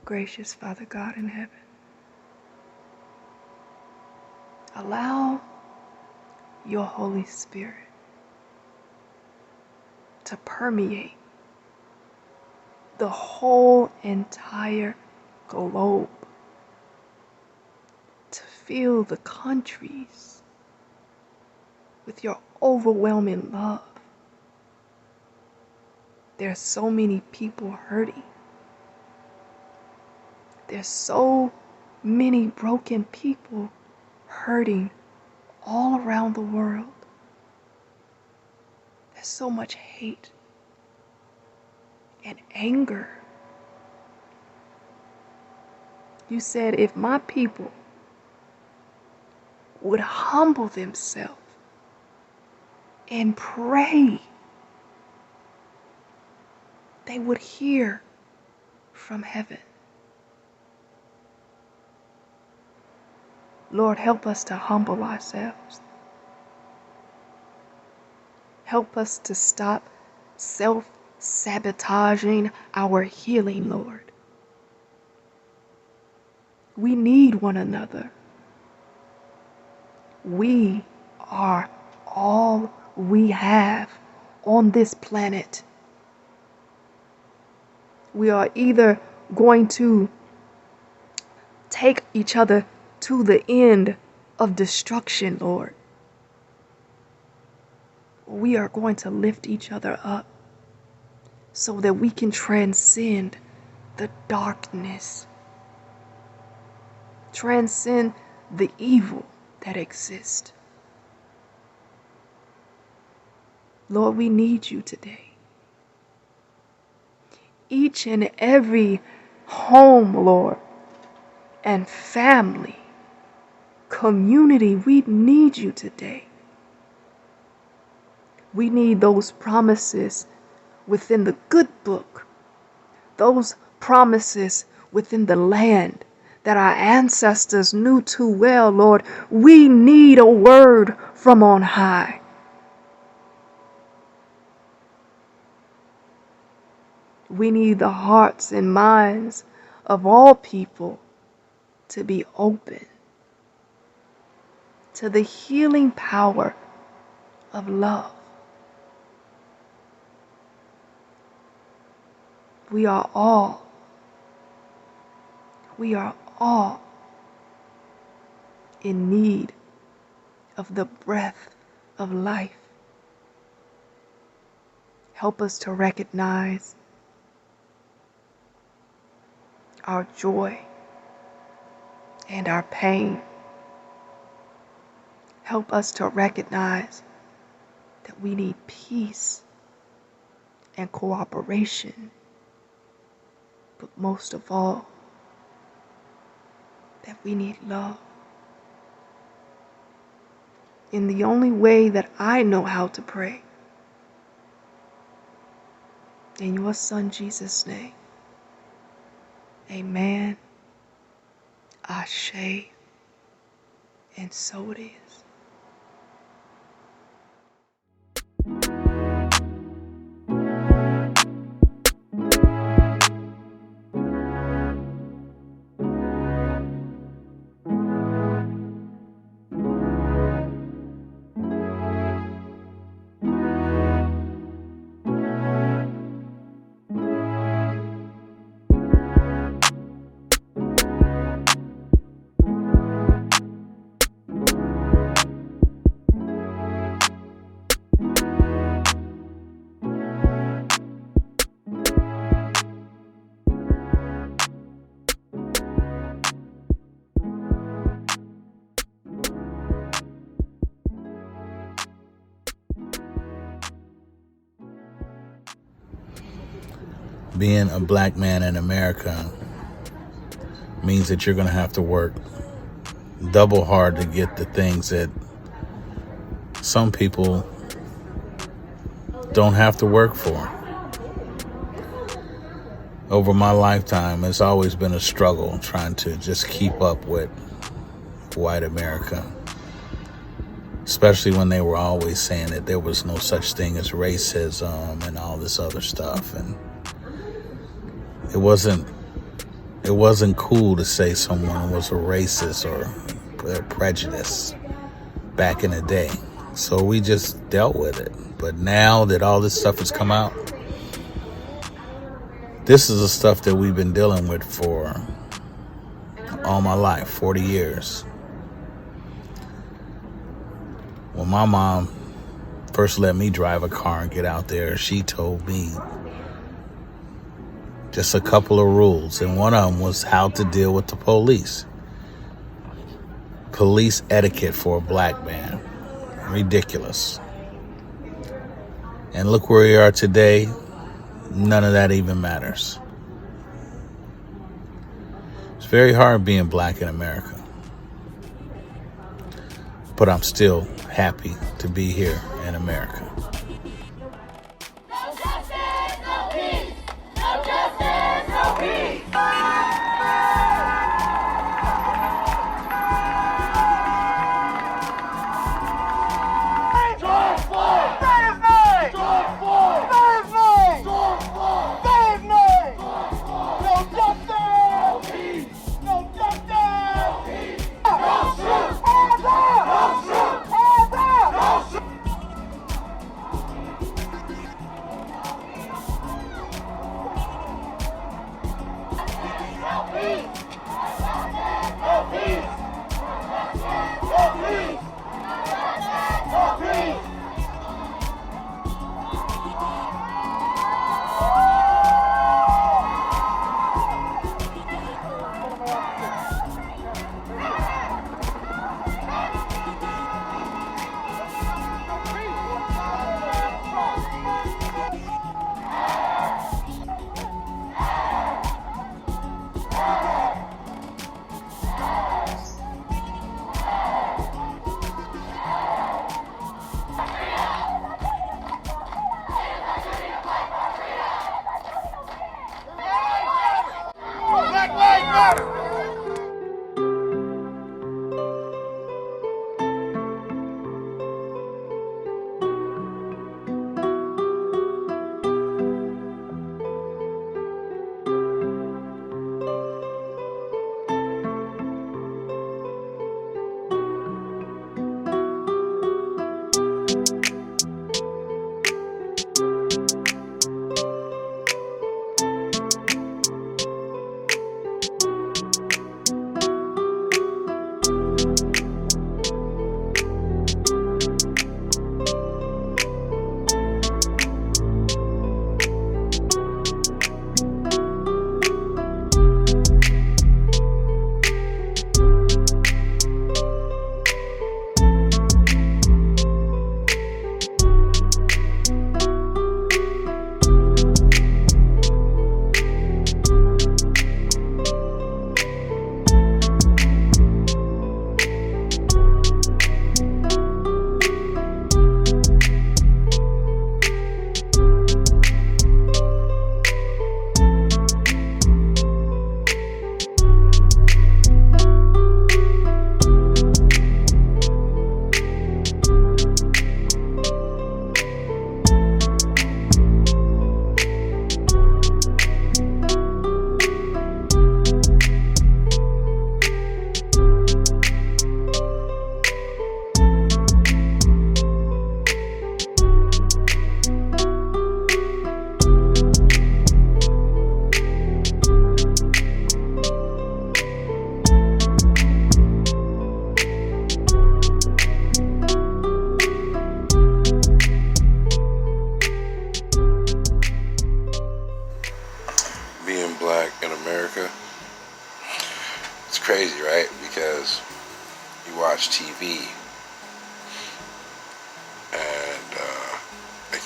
Gracious Father God in heaven, allow your Holy Spirit to permeate the whole entire globe, to fill the countries with your overwhelming love. There's so many people hurting. There's so many broken people hurting all around the world. There's so much hate and anger. You said if my people would humble themselves and pray, they would hear from heaven. Lord, help us to humble ourselves. Help us to stop self-sabotaging our healing, Lord. We need one another. We are all we have on this planet. We are either going to take each other to the end of destruction, Lord. We are going to lift each other up so that we can transcend the darkness, transcend the evil that exists. Lord, we need you today. Each and every home, Lord, and family, community, we need you today. We need those promises within the good book, those promises within the land that our ancestors knew too well, Lord. We need a word from on high. We need the hearts and minds of all people to be open to the healing power of love. we are all in need of the breath of life. Help us to recognize our joy and our pain. Help us to recognize that we need peace and cooperation, but most of all, that we need love. In the only way that I know how to pray, in your Son Jesus' name, amen, ashe, and so it is. Being a black man in America means that you're going to have to work double hard to get the things that some people don't have to work for. Over my lifetime, it's always been a struggle trying to just keep up with white America, especially when they were always saying that there was no such thing as racism and all this other stuff. And it wasn't cool to say someone was a racist or prejudiced back in the day. So we just dealt with it. But now that all this stuff has come out, this is the stuff that we've been dealing with for all my life, 40 years. When my mom first let me drive a car and get out there, she told me just a couple of rules, and one of them was how to deal with the police. Police etiquette for a black man. Ridiculous. And look where we are today. None of that even matters. It's very hard being black in America. But I'm still happy to be here in America.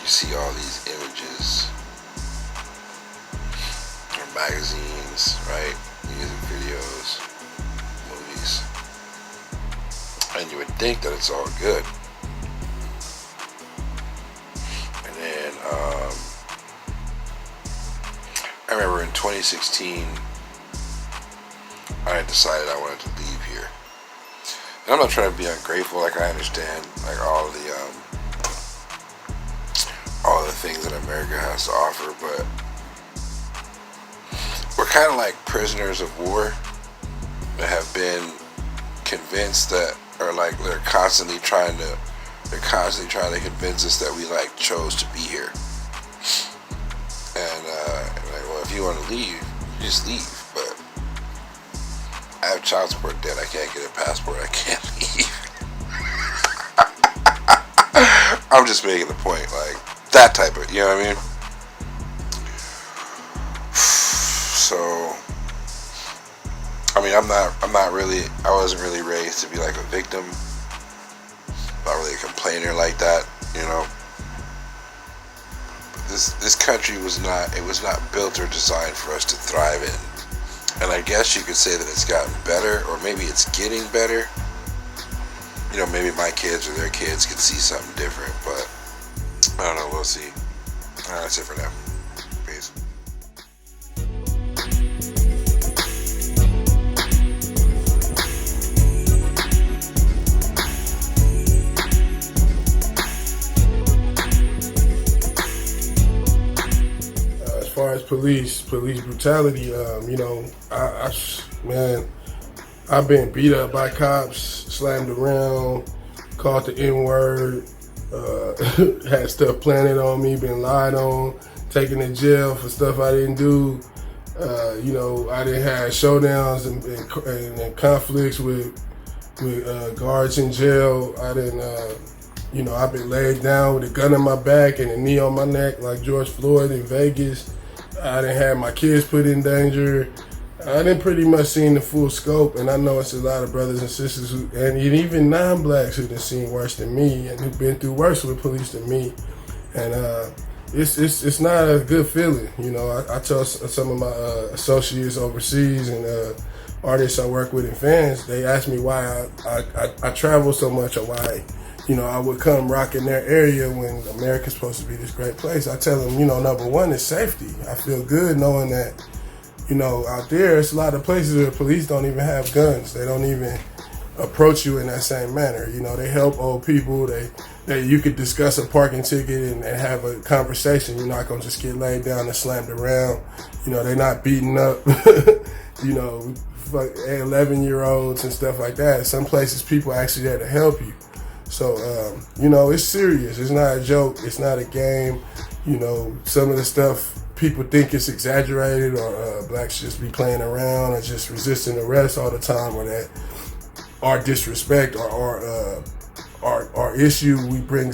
see all these images or magazines, right? Music videos, movies, and you would think that it's all good. And then I remember in 2016 I decided I wanted to leave here. And I'm not trying to be ungrateful, like I understand like all the things that America has to offer, but we're kind of like prisoners of war that have been convinced that, or like they're constantly trying to convince us that we like chose to be here. And like, well, if you want to leave, you just leave. But I have child support debt. I can't get a passport. I can't leave. I'm just making the point, like that type of, you know what I mean? So, I mean, I wasn't really raised to be like a victim. Not really a complainer like that, you know. This country was not built or designed for us to thrive in. And I guess you could say that it's gotten better, or maybe it's getting better. You know, maybe my kids or their kids could see something different, but I don't know, we'll see. Alright, that's it for now. Peace. As far as police brutality, you know, I've been beat up by cops, slammed around, called the N-word, had stuff planted on me, been lied on, taken to jail for stuff I didn't do. You know, I didn't have showdowns and conflicts with guards in jail. I didn't, you know, I've been laid down with a gun in my back and a knee on my neck like George Floyd in Vegas. I didn't have my kids put in danger. I didn't pretty much seen the full scope, and I know it's a lot of brothers and sisters who, and even non-blacks who done seen worse than me and who've been through worse with police than me. And it's not a good feeling. You know, I tell some of my associates overseas and artists I work with and fans, they ask me why I travel so much, or why, you know, I would come rock in their area when America's supposed to be this great place. I tell them, you know, number one is safety. I feel good knowing that, you know, out there, it's a lot of places where police don't even have guns. They don't even approach you in that same manner. You know, they help old people. You could discuss a parking ticket and have a conversation. You're not gonna just get laid down and slammed around. You know, they're not beating up, you know, 11-year-olds and stuff like that. Some places people are actually there to help you. So, you know, it's serious. It's not a joke. It's not a game. You know, some of the stuff, people think it's exaggerated, or blacks just be playing around and just resisting arrest all the time, or that our disrespect or our issue we bring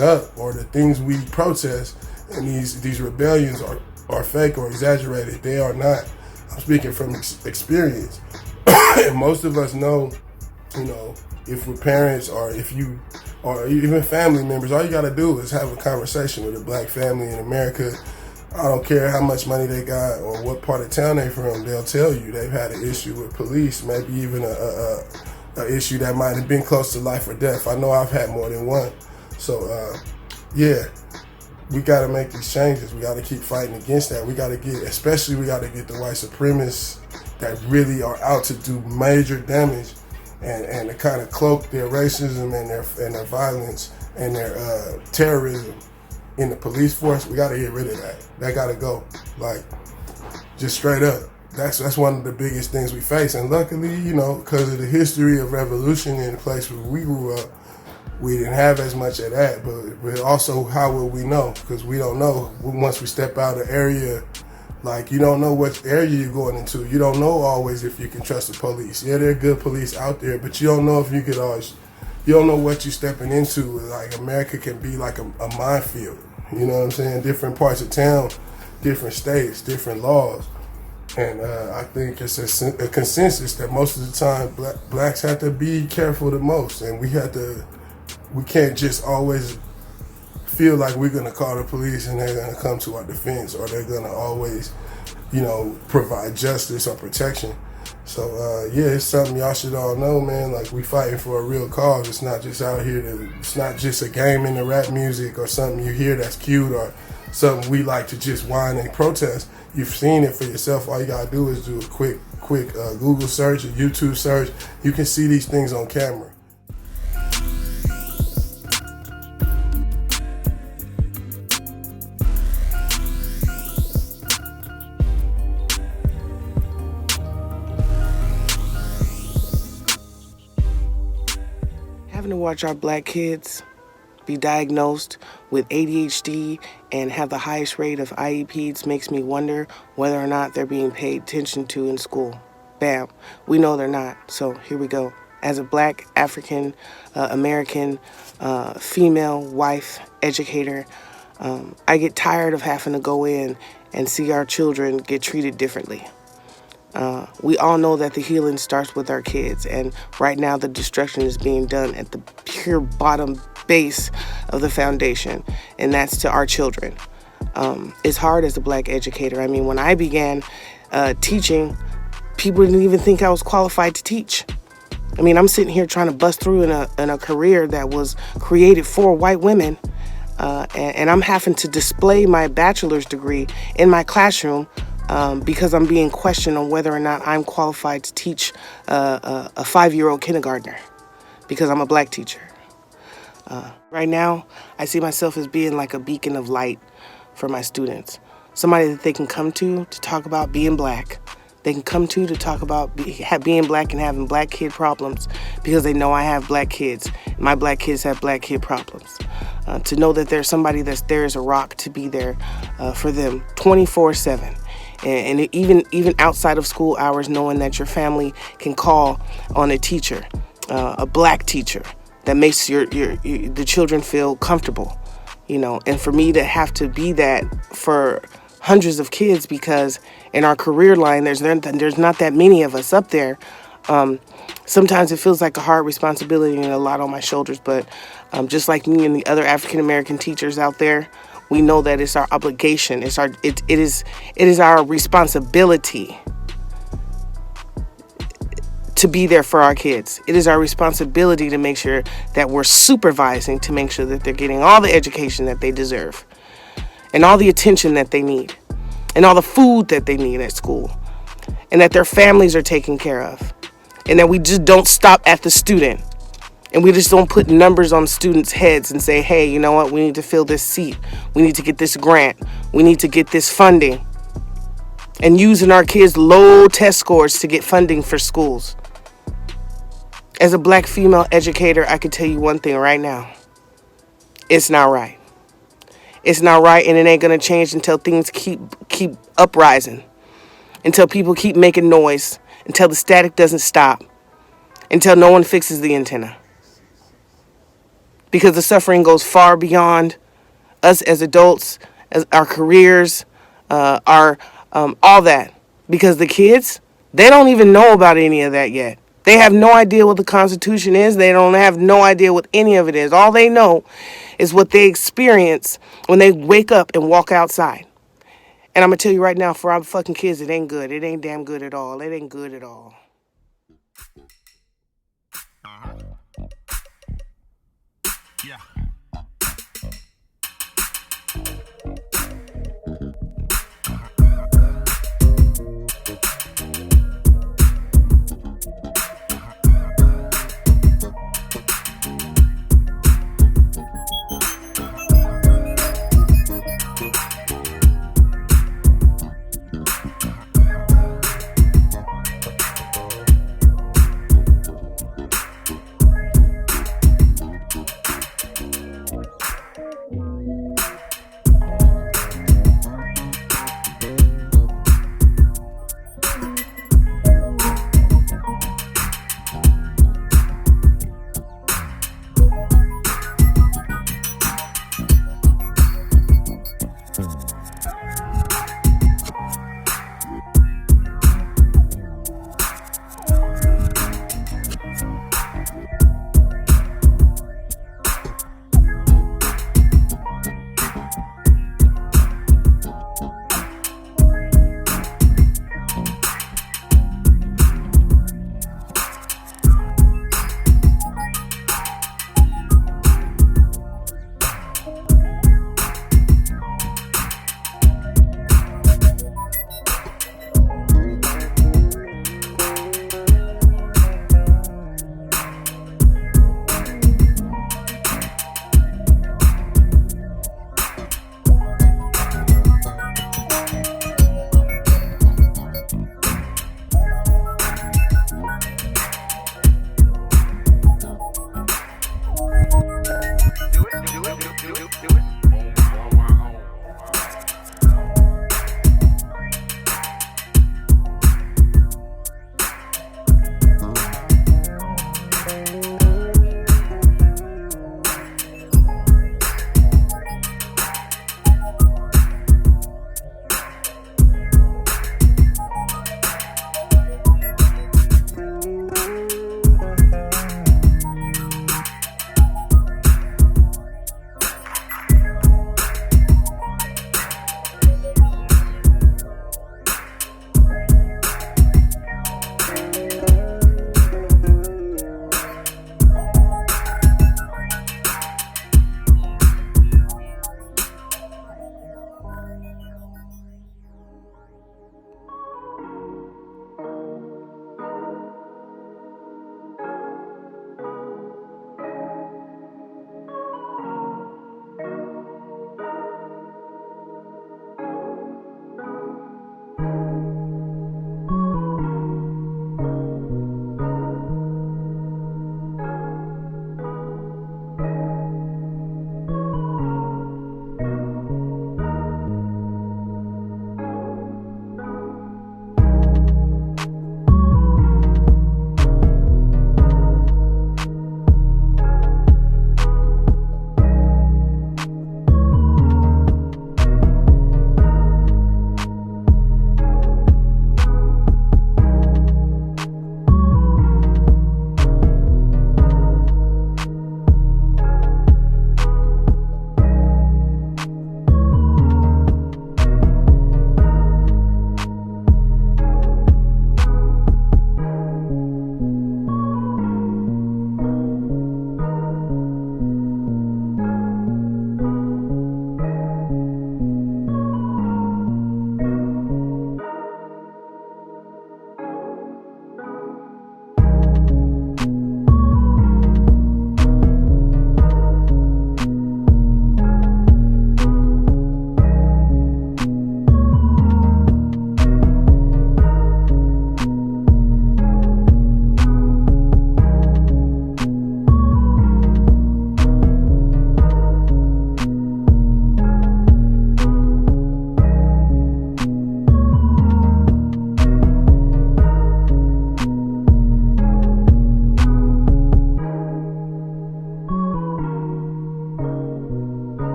up, or the things we protest, and these rebellions are fake or exaggerated. They are not. I'm speaking from experience. And most of us know, you know, if we're parents or or even family members, all you gotta do is have a conversation with a black family in America. I don't care how much money they got or what part of town they from, they'll tell you they've had an issue with police, maybe even a issue that might have been close to life or death. I know I've had more than one. So, yeah, we gotta make these changes. We gotta keep fighting against that. We gotta get the white supremacists that really are out to do major damage and to kind of cloak their racism and their violence and their terrorism in the police force. We gotta get rid of that. That gotta go. Like, just straight up. That's one of the biggest things we face. And luckily, you know, because of the history of revolution in the place where we grew up, we didn't have as much of that. But also, how will we know? Because we don't know. Once we step out of the area, like, you don't know what area you're going into. You don't know always if you can trust the police. Yeah, there are good police out there, but you don't know if you could always. You don't know what you're stepping into. Like, America can be like a minefield. You know what I'm saying? Different parts of town, different states, different laws. And I think it's a consensus that most of the time blacks have to be careful the most. And we can't just always feel like we're gonna call the police and they're gonna come to our defense, or they're gonna always, provide justice or protection. So yeah, it's something y'all should all know, man. Like, we fighting for a real cause. It's not just out here it's not just a game in the rap music or something you hear that's cute or something we like to just whine and protest. You've seen it for yourself. All you gotta do is do a quick Google search, a YouTube search. You can see these things on camera. Having to watch our black kids be diagnosed with ADHD and have the highest rate of IEPs makes me wonder whether or not they're being paid attention to in school. Bam. We know they're not. So here we go. As a black African American female wife educator, I get tired of having to go in and see our children get treated differently. We all know that the healing starts with our kids, and right now the destruction is being done at the pure bottom base of the foundation, and that's to our children. It's hard as a black educator. I mean, when I began teaching, people didn't even think I was qualified to teach. I mean, I'm sitting here trying to bust through in a career that was created for white women, and I'm having to display my bachelor's degree in my classroom because I'm being questioned on whether or not I'm qualified to teach a 5-year-old kindergartner because I'm a black teacher. Right now, I see myself as being like a beacon of light for my students. Somebody that they can come to talk about being black. They can come to talk about being black and having black kid problems because they know I have black kids. My black kids have black kid problems. To know that there's somebody that's there as a rock to be there for them 24/7. And even outside of school hours, knowing that your family can call on a teacher, a black teacher, that makes the children feel comfortable, and for me to have to be that for hundreds of kids, because in our career line, there's not that many of us up there. Sometimes it feels like a hard responsibility and a lot on my shoulders, but just like me and the other African American teachers out there, we know that it's our obligation. It is our responsibility to be there for our kids. It is our responsibility to make sure that we're supervising to make sure that they're getting all the education that they deserve and all the attention that they need and all the food that they need at school, and that their families are taken care of, and that we just don't stop at the student and we just don't put numbers on students' heads and say, hey, you know what, we need to fill this seat, we need to get this grant, we need to get this funding, and using our kids' low test scores to get funding for schools. As a black female educator, I can tell you one thing right now. It's not right. It's not right, and it ain't going to change until things keep uprising, until people keep making noise, until the static doesn't stop, until no one fixes the antenna. Because the suffering goes far beyond us as adults, as our careers, our all that. Because the kids, they don't even know about any of that yet. They have no idea what the Constitution is. They don't have no idea what any of it is. All they know is what they experience when they wake up and walk outside. And I'm going to tell you right now, for our fucking kids, it ain't good. It ain't damn good at all. It ain't good at all. Yeah.